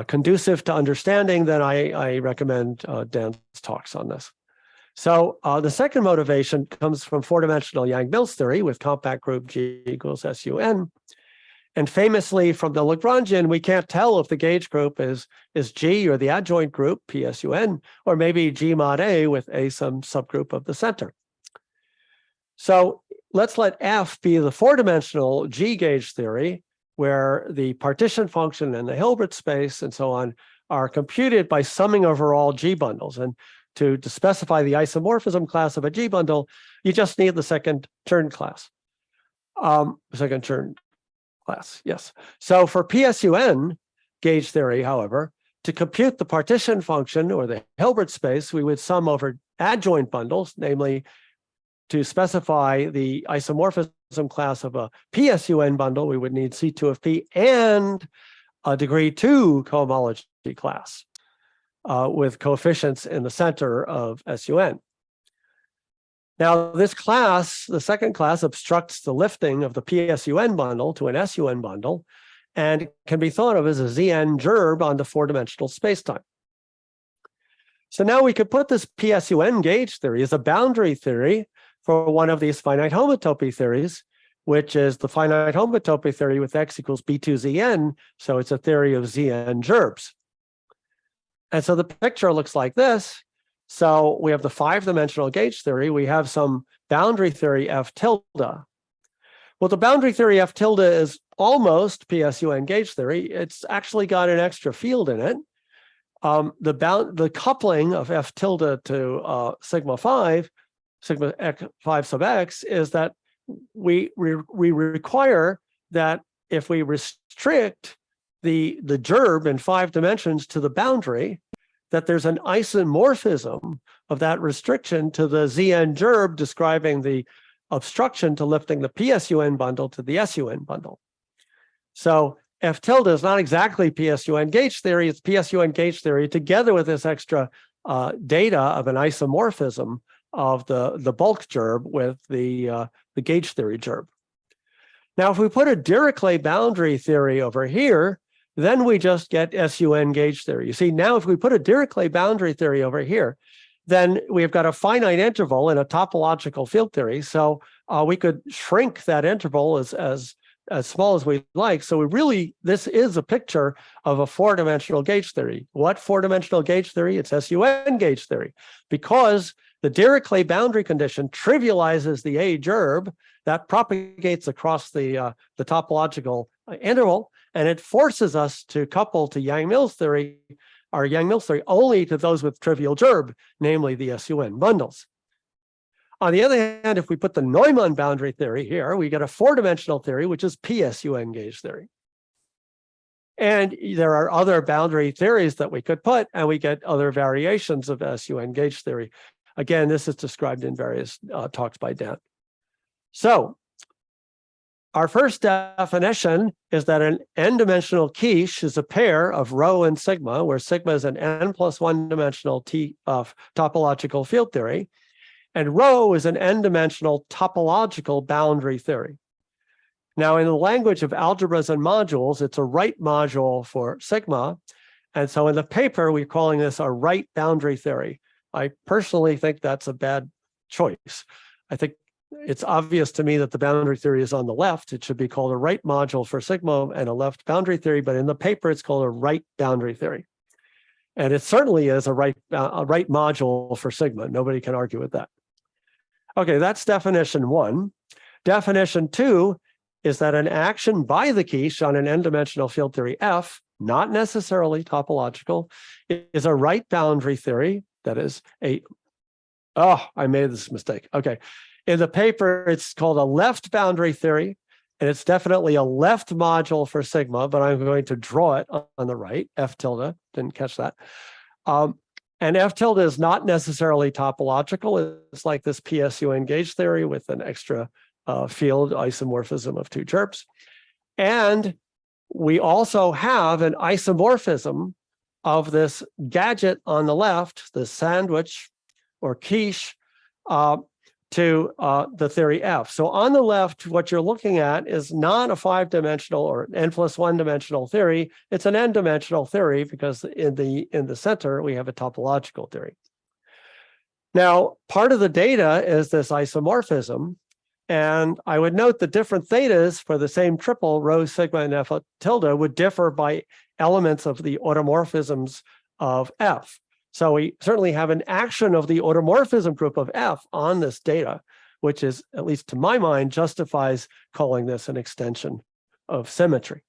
conducive to understanding, then I recommend Dan's talks on this. So the second motivation comes from four-dimensional Yang-Mills theory with compact group G equals SUN. And famously from the Lagrangian, we can't tell if the gauge group is G or the adjoint group, PSUN, or maybe G mod A with A some subgroup of the center. So let's let F be the four-dimensional G gauge theory, where the partition function and the Hilbert space and so on are computed by summing over all G bundles. And to specify the isomorphism class of a G bundle, you just need the second Chern class. Yes. So for PSUN gauge theory, however, to compute the partition function or the Hilbert space, we would sum over adjoint bundles, namely to specify the isomorphism class of a PSUN bundle, we would need C2 of P and a degree 2 cohomology class with coefficients in the center of SUN. Now, this class, the second class, obstructs the lifting of the PSUN bundle to an SUN bundle and can be thought of as a ZN gerb on the four-dimensional spacetime. So now we could put this PSUN gauge theory as a boundary theory for one of these finite homotopy theories, which is the finite homotopy theory with x equals B2Zn. So it's a theory of Zn gerbs. And so the picture looks like this. So we have the five-dimensional gauge theory. We have some boundary theory F tilde. Well, the boundary theory F tilde is almost PSUN gauge theory. It's actually got an extra field in it. The coupling of F tilde to sigma 5 sub x is that we require that if we restrict the gerb in 5 dimensions to the boundary, that there's an isomorphism of that restriction to the Zn gerb describing the obstruction to lifting the PSUN bundle to the SUN bundle. So F tilde is not exactly PSUN gauge theory, it's PSUN gauge theory together with this extra data of an isomorphism of the bulk gerb with the gauge theory gerb. Now, if we put a Dirichlet boundary theory over here, then we just get SUN gauge theory. You see, now if we put a Dirichlet boundary theory over here, then we've got a finite interval in a topological field theory. So we could shrink that interval as small as we like. So this is a picture of a four-dimensional gauge theory. What four-dimensional gauge theory? It's SUN gauge theory, because the Dirichlet boundary condition trivializes the A gerb that propagates across the topological interval, and it forces us to couple to Yang-Mills theory, our Yang-Mills theory, only to those with trivial gerb, namely the SUN bundles. On the other hand, if we put the Neumann boundary theory here, we get a four-dimensional theory, which is PSUN gauge theory. And there are other boundary theories that we could put, and we get other variations of SUN gauge theory. Again, this is described in various talks by Dan. So our first definition is that an n-dimensional quiche is a pair of rho and sigma, where sigma is an n+1 dimensional topological field theory, and rho is an n-dimensional topological boundary theory. Now, in the language of algebras and modules, it's a right module for sigma. And so in the paper, we're calling this a right boundary theory. I personally think that's a bad choice. I think it's obvious to me that the boundary theory is on the left. It should be called a right module for sigma and a left boundary theory, but in the paper, it's called a right boundary theory. And it certainly is a right module for sigma. Nobody can argue with that. Okay, that's definition one. Definition two is that an action by the quiche on an n-dimensional field theory F, not necessarily topological, is a right boundary theory. That is I made this mistake. Okay. In the paper, it's called a left boundary theory, and it's definitely a left module for sigma, but I'm going to draw it on the right, F tilde, didn't catch that. And F tilde is not necessarily topological. It's like this PSUN gauge theory with an extra field isomorphism of two gerbs. And we also have an isomorphism of this gadget on the left, the sandwich or quiche, to the theory F. So on the left, what you're looking at is not a 5-dimensional or n+1 dimensional theory. It's an n-dimensional theory because in the center, we have a topological theory. Now, part of the data is this isomorphism. And I would note the different thetas for the same triple, rho, sigma, and F tilde, would differ by elements of the automorphisms of F. So we certainly have an action of the automorphism group of F on this data, which is, at least to my mind, justifies calling this an extension of symmetry.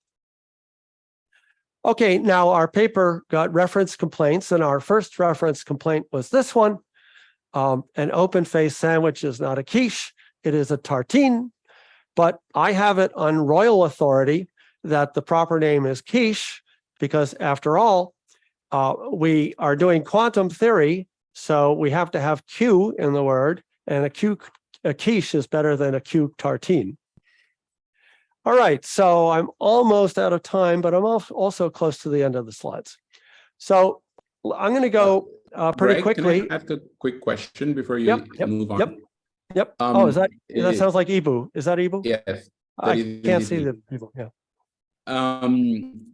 Okay, now our paper got reference complaints, and our first reference complaint was this one. An open-faced sandwich is not a quiche, it is a tartine. But I have it on royal authority that the proper name is quiche, because after all, we are doing quantum theory, so we have to have Q in the word, and a quiche is better than a Q tartine. All right, so I'm almost out of time, but I'm also close to the end of the slides. So I'm going to go pretty Greg, quickly. can I ask a quick question before you move on? Yep. Oh, is that sounds like Ibu? Is that Ibu? Yes. I can't see the people. Yeah.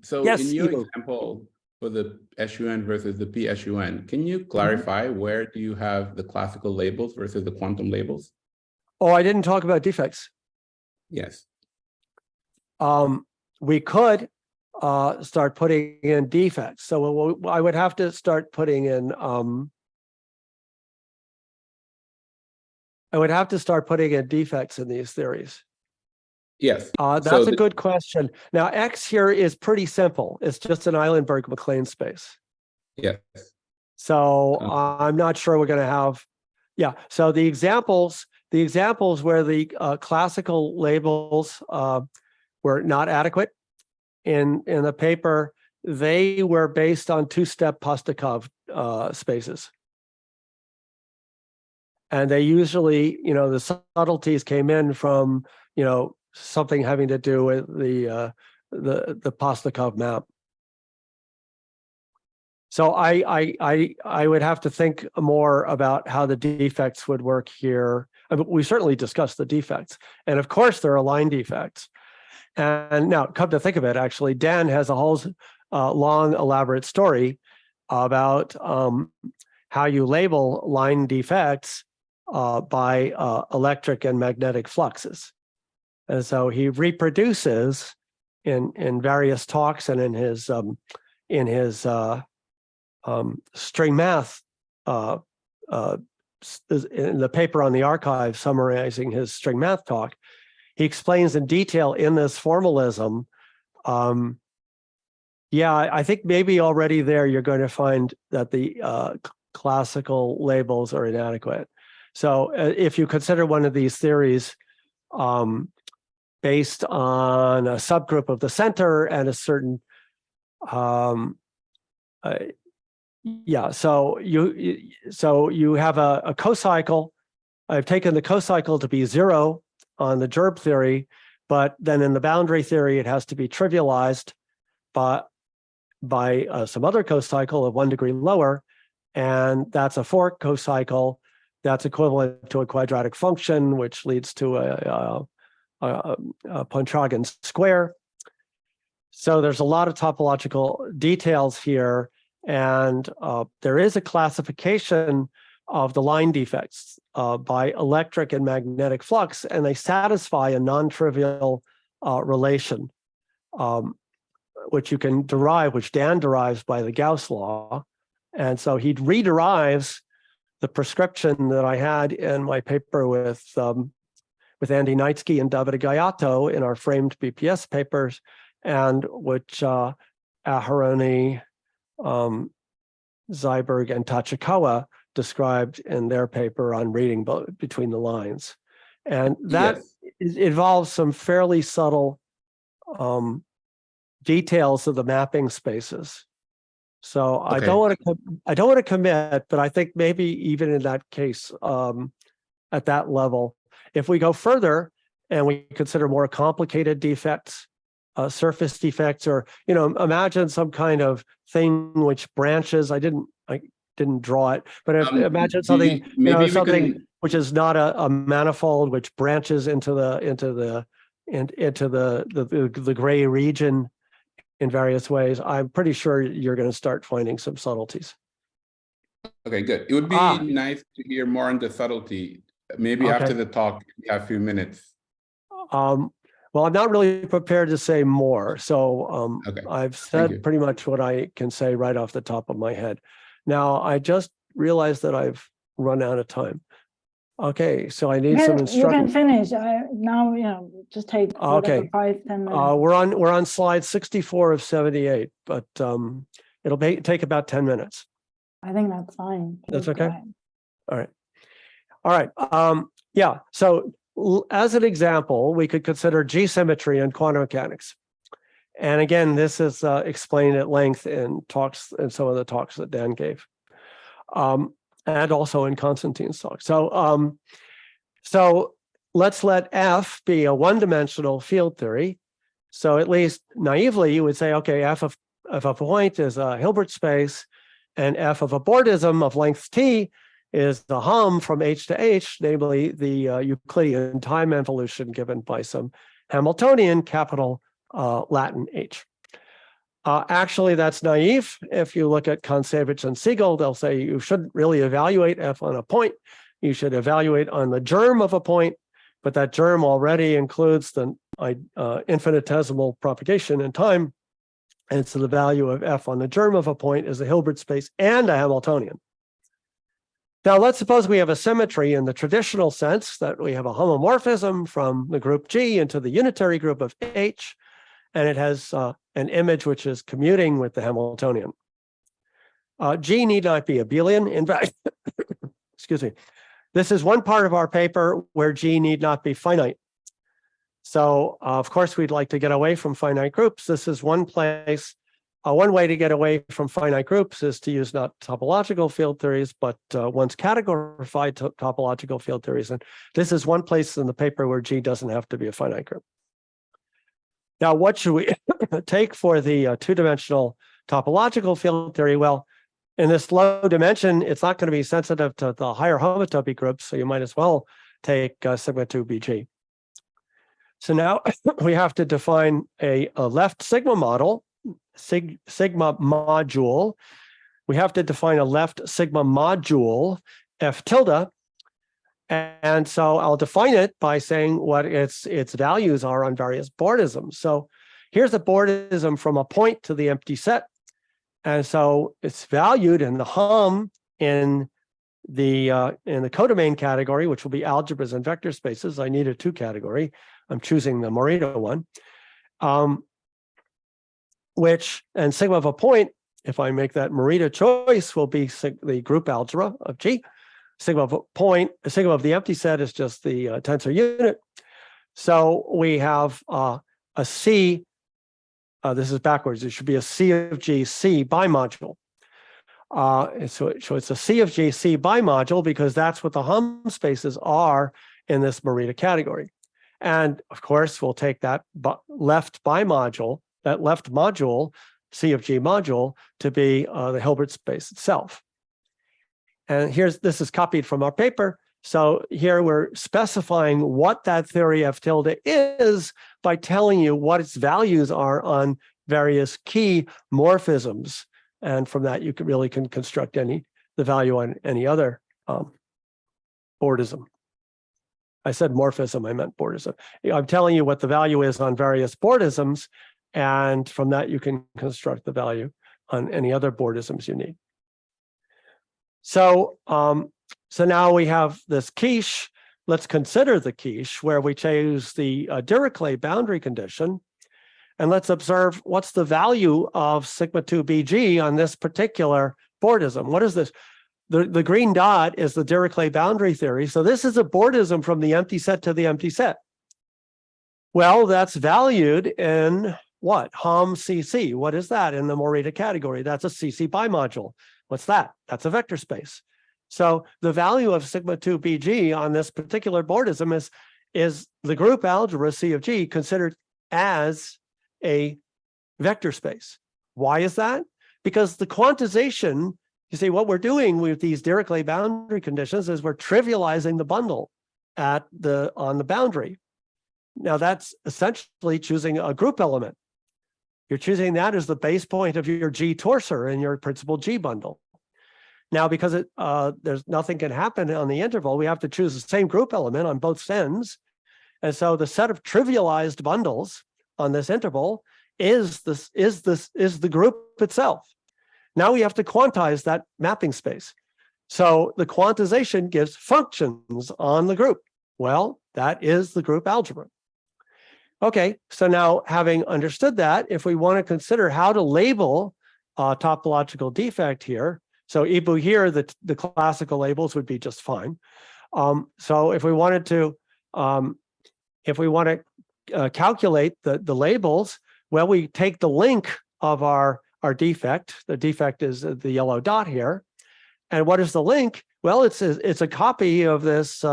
So Yes, in your Ibu. example for the SUN versus the PSUN, can you clarify where do you have the classical labels versus the quantum labels? Oh, I didn't talk about defects. Yes. We could start putting in defects. So I would have to start putting in. I would have to start putting in defects in these theories. Yes. That's a good question. Now, X here is pretty simple. It's just an Eilenberg-MacLane space. Yes. So I'm not sure we're going to have. Yeah. So the examples where the classical labels were not adequate in the paper, they were based on two-step Postkov spaces. And they usually, the subtleties came in from, something having to do with the Postkov map. So I would have to think more about how the defects would work here. I mean, we certainly discussed the defects, and of course there are line defects. And now, come to think of it, actually, Dan has a whole long, elaborate story about how you label line defects by electric and magnetic fluxes. And so he reproduces in various talks and in his string math in the paper on the archive summarizing his string math talk. He explains in detail in this formalism. I think maybe already there you're going to find that the classical labels are inadequate. So if you consider one of these theories based on a subgroup of the center and a certain, so you have a cocycle. I've taken the cocycle to be 0 on the gerb theory, but then in the boundary theory, it has to be trivialized by some other cocycle of 1 degree lower, and that's a fork cocycle that's equivalent to a quadratic function, which leads to a Pontryagin square. So there's a lot of topological details here, and there is a classification of the line defects by electric and magnetic flux, and they satisfy a non-trivial relation, which you can derive, which Dan derives by the Gauss law. And so he rederives the prescription that I had in my paper with Andy Knightsky and Davide Gaiato in our framed BPS papers, and which Aharoni, Zyberg, and Tachikawa described in their paper on reading between the lines. And that involves some fairly subtle details of the mapping spaces. So I don't want to commit, but I think maybe even in that case, at that level, if we go further and we consider more complicated defects, surface defects, or imagine some kind of thing which branches. I didn't draw it, but imagine something something which is not a manifold which branches into the gray region in various ways. I'm pretty sure you're going to start finding some subtleties. Okay, good. It would be nice to hear more on the subtlety. Maybe after the talk, we have a few minutes. Well, I'm not really prepared to say more. So I've said pretty much what I can say right off the top of my head. Now, I just realized that I've run out of time. Okay, so I need You some can, you can instruction. finish. Now, just take whatever Okay. 5, 10 minutes. We're on slide 64 of 78, but it'll take about 10 minutes. I think that's fine. That's Please go okay. ahead. All right. Yeah. So as an example, we could consider G symmetry in quantum mechanics. And again, this is explained at length in talks, in some of the talks that Dan gave, and also in Constantine's talk. So let's let F be a one-dimensional field theory. So at least naively, you would say, okay, F of a point is a Hilbert space, and F of a Bordism of length T is the hum from H to H, namely the Euclidean time evolution given by some Hamiltonian capital Latin H. Actually, that's naive. If you look at Kontsevich and Siegel, they'll say you shouldn't really evaluate F on a point. You should evaluate on the germ of a point, but that germ already includes the infinitesimal propagation in time. And so the value of F on the germ of a point is a Hilbert space and a Hamiltonian. Now, let's suppose we have a symmetry in the traditional sense that we have a homomorphism from the group G into the unitary group of H, and it has an image which is commuting with the Hamiltonian. G need not be abelian. In fact, excuse me, this is one part of our paper where G need not be finite. So, of course, we'd like to get away from finite groups. This is one place. One way to get away from finite groups is to use not topological field theories, but one's categorified topological field theories. And this is one place in the paper where G doesn't have to be a finite group. Now, what should we take for the two-dimensional topological field theory? Well, in this low dimension, it's not going to be sensitive to the higher homotopy groups, so you might as well take sigma 2 BG. So now we have to define a left sigma model, sigma module. We have to define a left sigma module, F tilde. And so I'll define it by saying what its values are on various Bordisms. So here's a Bordism from a point to the empty set. And so it's valued in the hum in the codomain category, which will be algebras and vector spaces. I need a 2 category. I'm choosing the Morita one. And sigma of a point, if I make that Morita choice, will be the group algebra of G. Sigma of a point, sigma of the empty set is just the tensor unit. So we have a C. This is backwards. It should be a C of G C bimodule. So it's a C of G C bimodule because that's what the hum spaces are in this Morita category. And of course, we'll take that left bimodule, that left module, C of G module, to be the Hilbert space itself. And this is copied from our paper. So here we're specifying what that theory F tilde is by telling you what its values are on various key morphisms. And from that, you can construct the value on any other Bordism. I said morphism, I meant Bordism. I'm telling you what the value is on various Bordisms, and from that you can construct the value on any other Bordisms you need. So, so now we have this quiche. Let's consider the quiche where we choose the Dirichlet boundary condition, and let's observe what's the value of sigma 2 BG on this particular Bordism. What is this? The green dot is the Dirichlet boundary theory. So this is a Bordism from the empty set to the empty set. Well, that's valued in what? Hum CC. What is that in the Morita category? That's a CC bimodule. What's that? That's a vector space. So the value of sigma 2 BG on this particular Bordism is the group algebra C of G considered as a vector space. Why is that? Because the quantization, you see, what we're doing with these Dirichlet boundary conditions is we're trivializing the bundle on the boundary. Now that's essentially choosing a group element. You're choosing that as the base point of your G torsor in your principal G bundle. Now, because there's nothing can happen on the interval, we have to choose the same group element on both ends. And so the set of trivialized bundles on this interval is the group itself. Now we have to quantize that mapping space. So the quantization gives functions on the group. Well, that is the group algebra. Okay, so now having understood that, if we want to consider how to label a topological defect here, so Ibu here, the classical labels would be just fine. So if we wanted to, calculate the labels, well, we take the link of our defect. The defect is the yellow dot here. And what is the link? Well, it's a copy of this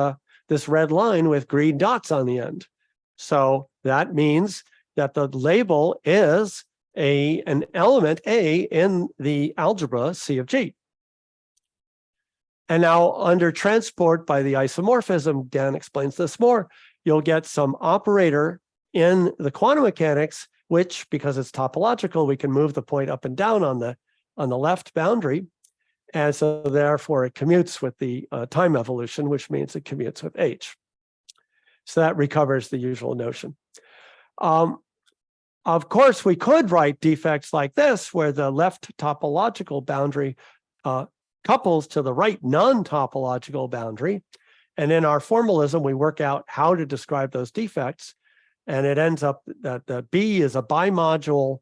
red line with green dots on the end. So that means that the label is an element A in the algebra C of G. And now under transport by the isomorphism, Dan explains this more, you'll get some operator in the quantum mechanics, which, because it's topological, we can move the point up and down on the left boundary. And so therefore it commutes with the time evolution, which means it commutes with H. So that recovers the usual notion. Of course, we could write defects like this, where the left topological boundary couples to the right non-topological boundary. And in our formalism, we work out how to describe those defects. And it ends up that the B is a bimodule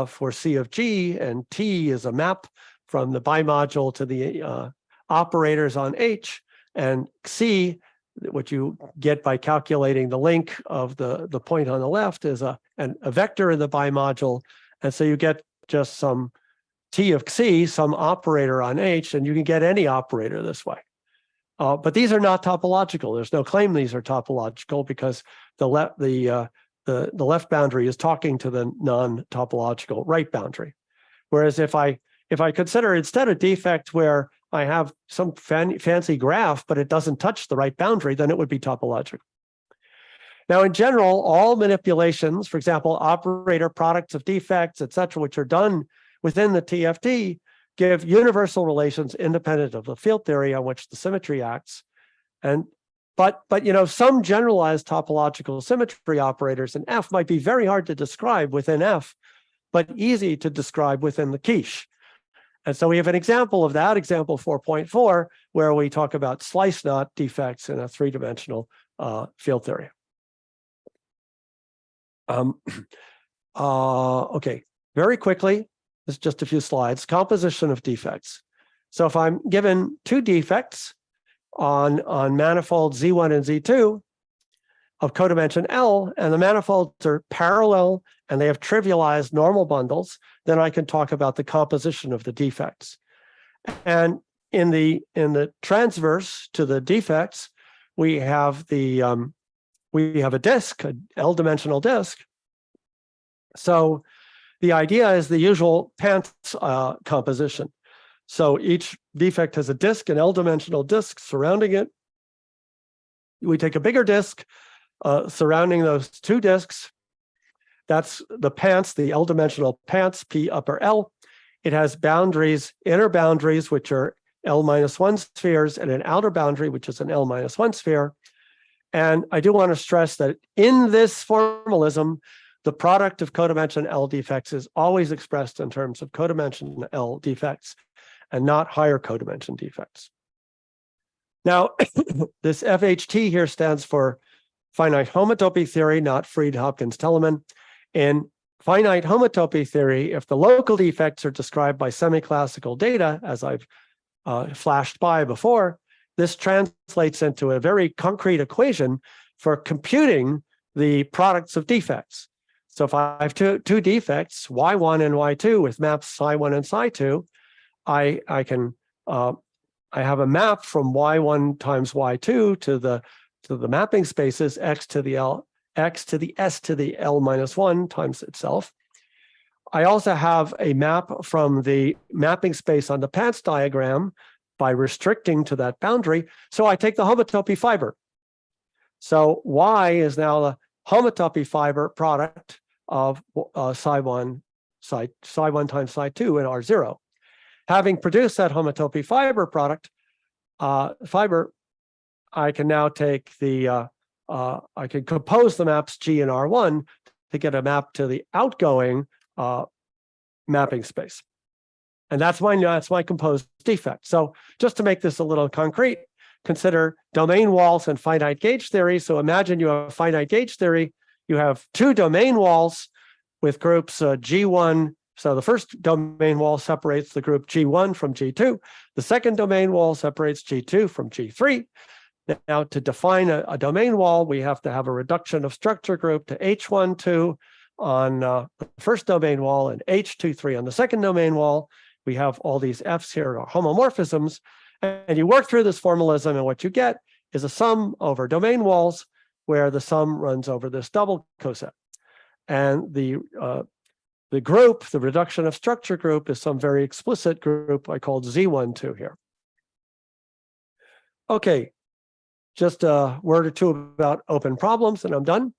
for C of G, and T is a map from the bimodule to the operators on H, and C, what you get by calculating the link of the point on the left, is a vector in the bimodule. And so you get just some T of C, some operator on H, and you can get any operator this way. But these are not topological. There's no claim these are topological because the left boundary is talking to the non-topological right boundary. Whereas if I consider instead a defect where I have some fancy graph, but it doesn't touch the right boundary, then it would be topological. Now, in general, all manipulations, for example, operator products of defects, et cetera, which are done within the TFT, give universal relations independent of the field theory on which the symmetry acts. But some generalized topological symmetry operators in F might be very hard to describe within F, but easy to describe within the quiche. And so we have an example of that, example 4.4, where we talk about slice knot defects in a three-dimensional field theory. Okay, very quickly, this is just a few slides, composition of defects. So if I'm given two defects on manifolds Z1 and Z2 of codimension L, and the manifolds are parallel and they have trivialized normal bundles, then I can talk about the composition of the defects. And in the transverse to the defects, we have a disk, an L-dimensional disk. So the idea is the usual Pantz composition. So each defect has a disk, an L-dimensional disk surrounding it. We take a bigger disk surrounding those two disks. That's the Pantz, the L-dimensional Pantz, P upper L. It has boundaries, inner boundaries, which are L-1 spheres, and an outer boundary, which is an L-1 sphere. And I do want to stress that in this formalism, the product of codimension L defects is always expressed in terms of codimension L defects and not higher codimension defects. Now, this FHT here stands for finite homotopy theory, not Fried-Hopkins-Telemann. In finite homotopy theory, if the local defects are described by semi-classical data, as I've flashed by before, this translates into a very concrete equation for computing the products of defects. So if I have two defects, Y1 and Y2 with maps Psi1 and Psi2, I have a map from Y1 times Y2 to the mapping spaces X to the L, X to the S to the L-1 times itself. I also have a map from the mapping space on the Pantz diagram by restricting to that boundary. So I take the homotopy fiber. So Y is now the homotopy fiber product of Psi1 times Psi2 in R0. Having produced that homotopy fiber product, I can now take I can compose the maps G and R1 to get a map to the outgoing mapping space. And that's my composed defect. So just to make this a little concrete, consider domain walls and finite gauge theory. So imagine you have finite gauge theory. You have two domain walls with groups G1. So the first domain wall separates the group G1 from G2. The second domain wall separates G2 from G3. Now, to define a domain wall, we have to have a reduction of structure group to H12 on the first domain wall and H23 on the second domain wall. We have all these Fs here, are homomorphisms, and you work through this formalism, and what you get is a sum over domain walls where the sum runs over this double coset. And the group, the reduction of structure group, is some very explicit group I called Z12 here. Okay, just a word or two about open problems, and I'm done.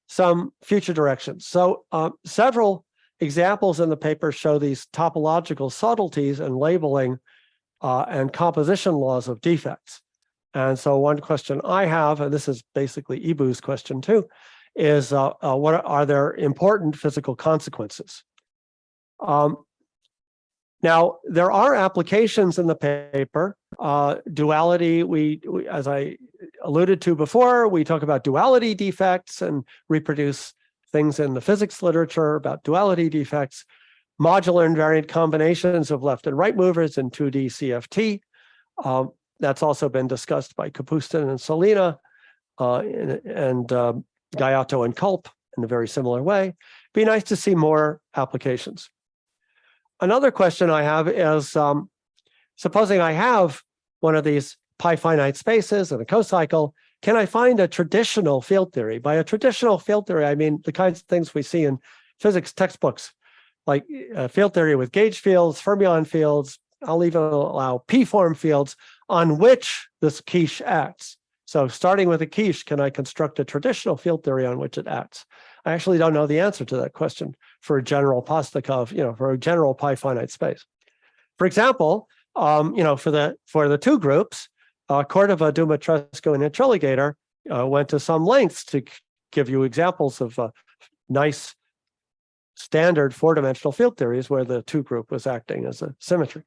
Some future directions. So several examples in the paper show these topological subtleties and labeling and composition laws of defects. And so one question I have, and this is basically Ibu's question too, is what are there important physical consequences? Now, there are applications in the paper. Duality, we, as I alluded to before, we talk about duality defects and reproduce things in the physics literature about duality defects, modular invariant combinations of left and right movers in 2D CFT. That's also been discussed by Kapustin and Solina and Gaiato and Culp in a very similar way. Be nice to see more applications. Another question I have is, supposing I have one of these pi finite spaces and a cocycle, can I find a traditional field theory? By a traditional field theory, I mean the kinds of things we see in physics textbooks, like field theory with gauge fields, fermion fields. I'll even allow p-form fields on which this quiche acts. So starting with a quiche, can I construct a traditional field theory on which it acts? I actually don't know the answer to that question for a general Postkov, for a general pi finite space. For example, for the two groups, Cordova, Dumitrescu, and Introligator went to some lengths to give you examples of nice standard four-dimensional field theories where the two group was acting as a symmetry.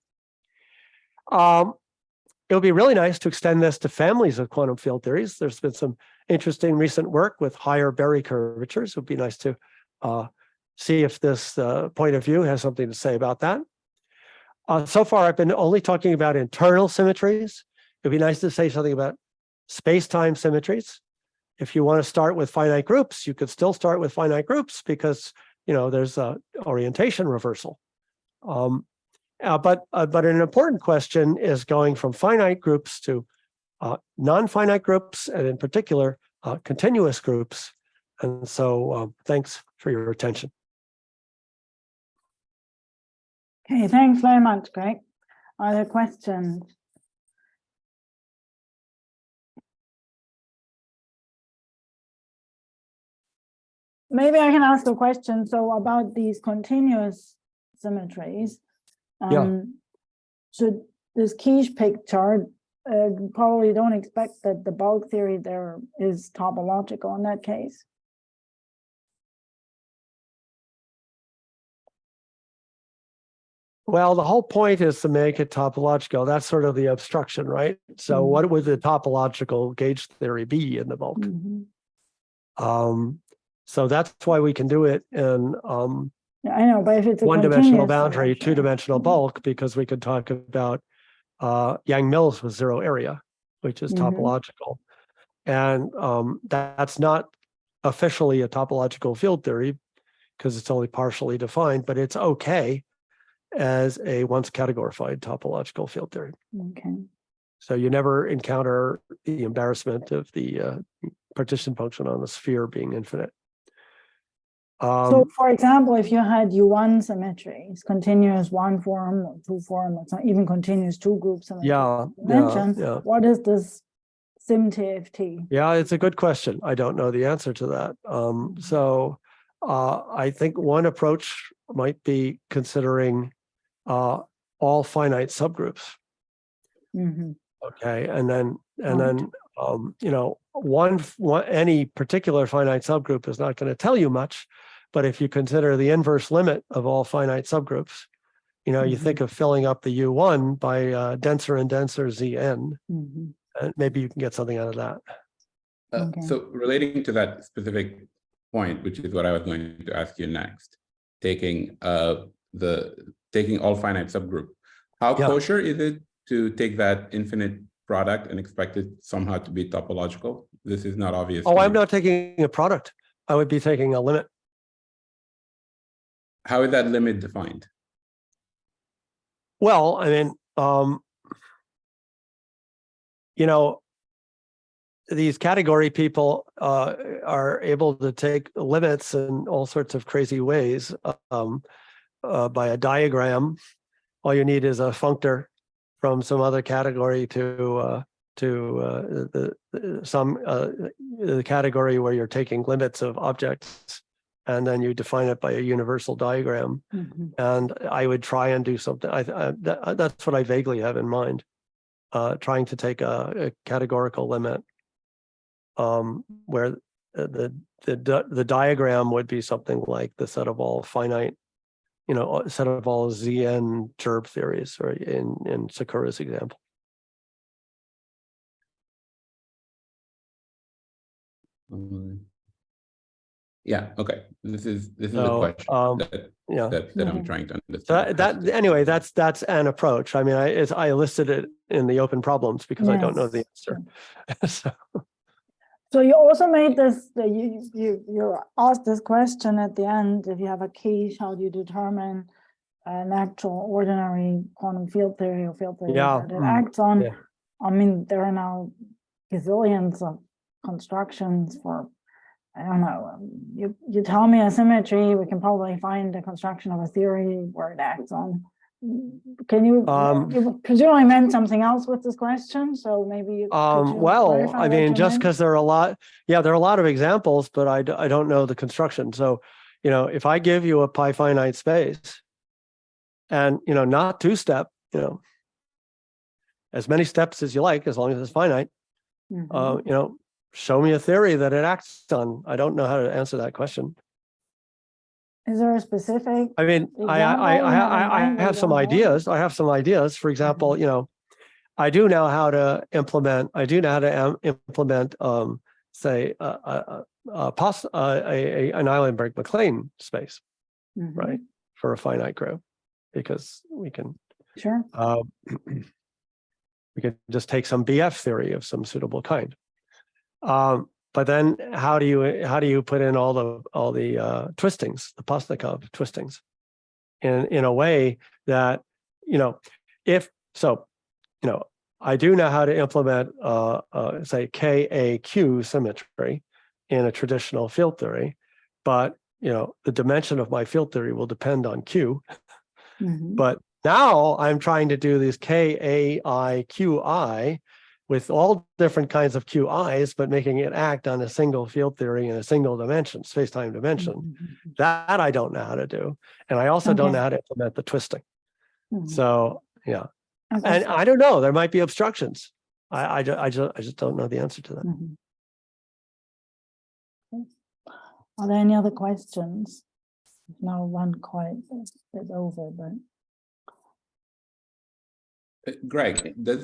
It would be really nice to extend this to families of quantum field theories. There's been some interesting recent work with higher Berry curvatures. It would be nice to see if this point of view has something to say about that. So far, I've been only talking about internal symmetries. It'd be nice to say something about space-time symmetries. If you want to start with finite groups, you could still start with finite groups because there's a orientation reversal. But an important question is going from finite groups to non-finite groups, and in particular, continuous groups. And so thanks for your attention. Okay, thanks very much, Greg. Are there questions? Maybe I can ask a question. So about these continuous symmetries, should this quiche picture, probably don't expect that the bulk theory there is topological in that case. Well, the whole point is to make it topological. That's sort of the obstruction, right? So what would the topological gauge theory be in the bulk? So that's why we can do it in I know, but if it's a one-dimensional boundary, two-dimensional bulk, because we could talk about Yang-Mills with zero area, which is topological. And that's not officially a topological field theory because it's only partially defined, but it's okay as a once categorified topological field theory. Okay. So you never encounter the embarrassment of the partition function on the sphere being infinite. So, for example, if you had U1 symmetries, continuous one form or two form, or not even continuous two group symmetry, what is this SymTFT? Yeah, it's a good question. I don't know the answer to that. So I think one approach might be considering all finite subgroups. Okay, and then any particular finite subgroup is not going to tell you much, but if you consider the inverse limit of all finite subgroups, you think of filling up the U1 by denser and denser Zn, and maybe you can get something out of that. So relating to that specific point, which is what I was going to ask you next, taking all finite subgroup, how kosher is it to take that infinite product and expect it somehow to be topological? This is not obvious. Oh, I'm not taking a product. I would be taking a limit. How is that limit defined? Well, I mean, these category people are able to take limits in all sorts of crazy ways by a diagram. All you need is a functor from some other category to the category where you're taking limits of objects, and then you define it by a universal diagram. And I would try and do something. That's what I vaguely have in mind. Trying to take a categorical limit where the diagram would be something like the set of all finite, set of all Zn gerbe theories, or in Sakura's example. Yeah. Okay. This is the question that I'm trying to understand. Anyway, that's an approach. I mean, I listed it in the open problems because I don't know the answer. So you also made this. You asked this question at the end. If you have a case, how do you determine an actual ordinary quantum field theory or field theory that it acts on? I mean, there are now gazillions of constructions for, I don't know, you tell me a symmetry, we can probably find a construction of a theory where it acts on. Can you presumably meant something else with this question? So maybe you well, I mean, just because there are a lot, there are a lot of examples, but I don't know the construction. So, if I give you a pi finite space and, not two-step, as many steps as you like, as long as it's finite, show me a theory that it acts on. I don't know how to answer that question. Is there a specific? I mean, I have some ideas. I have some ideas. For example, I do know how to implement. Say, an Eilenberg-MacLane space, right, for a finite group, because we can. Sure. We could just take some BF theory of some suitable kind. But then how do you put in all the twistings, the Postnikov twistings, in a way that, I do know how to implement say KAQ symmetry in a traditional field theory, but the dimension of my field theory will depend on Q. But now I'm trying to do these KAIQI with all different kinds of QIs, but making it act on a single field theory in a single dimension, space-time dimension. That I don't know how to do. And I also don't know how to implement the twisting. So, and I don't know, there might be obstructions. I just don't know the answer to that. Are there any other questions? No one quite is over, but. Greg, I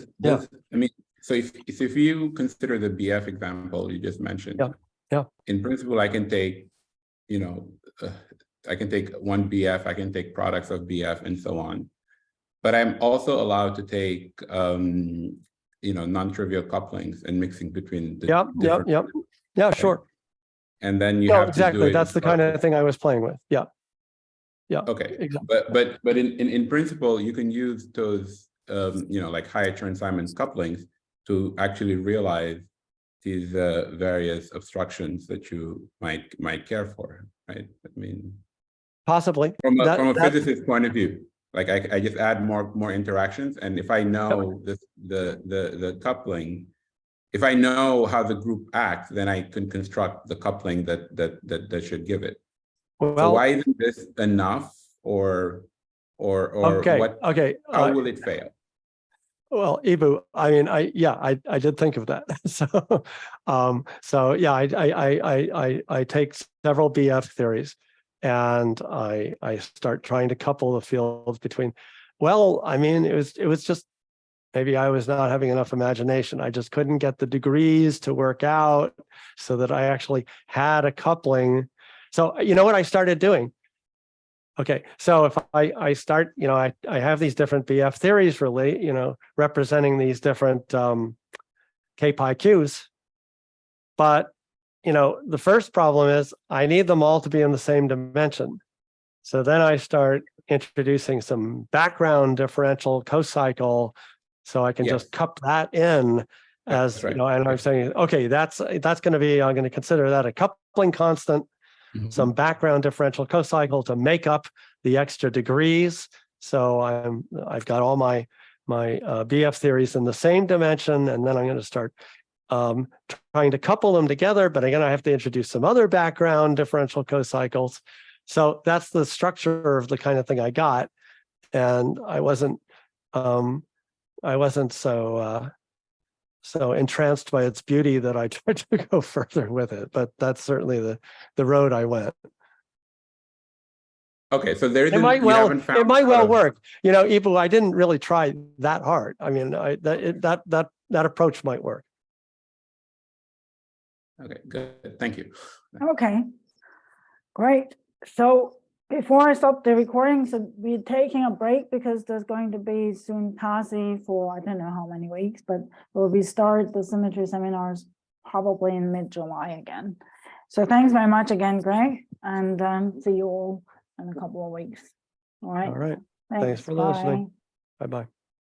mean, so if you consider the BF example you just mentioned, in principle, I can take, I can take one BF, I can take products of BF and so on, but I'm also allowed to take, non-trivial couplings and mixing between the different. Yeah, sure. And then you have to do it. That's the kind of thing I was playing with. Yeah. Okay. Exactly. But in principle, you can use those like Higher-Chern-Simons couplings to actually realize these various obstructions that you might care for, right? I mean, possibly from a physicist's point of view, like I just add more interactions, and if I know the coupling, if I know how the group acts, then I can construct the coupling that should give it. Well, so why isn't this enough, or what? Okay, how will it fail? Well, Ibu, I mean, I did think of that. I take several BF theories, and I start trying to couple the fields between, well, I mean, it was just, maybe I was not having enough imagination. I just couldn't get the degrees to work out so that I actually had a coupling. So you know what I started doing? Okay, so if I start, I have these different BF theories representing these different K pi Qs, but the first problem is I need them all to be in the same dimension. So then I start introducing some background differential cocycle, so I can just cup that in as, right. and I'm saying, okay, that's going to be, I'm going to consider that a coupling constant, some background differential cocycle to make up the extra degrees. So I've got all my BF theories in the same dimension, and then I'm going to start trying to couple them together, but again, I have to introduce some other background differential cocycles. So that's the structure of the kind of thing I got. And I wasn't so entranced by its beauty that I tried to go further with it, but that's certainly the road I went. Okay, so there's it might well work. Ibu, I didn't really try that hard. I mean, that approach might work. Okay, good. Thank you. Okay, great. So before I stop the recording, so we're taking a break because there's going to be soon PASI for I don't know how many weeks, but we'll restart the symmetry seminars probably in mid-July again. So thanks very much again, Greg, and see you all in a couple of weeks. All right. All right. Thanks for listening. Bye-bye.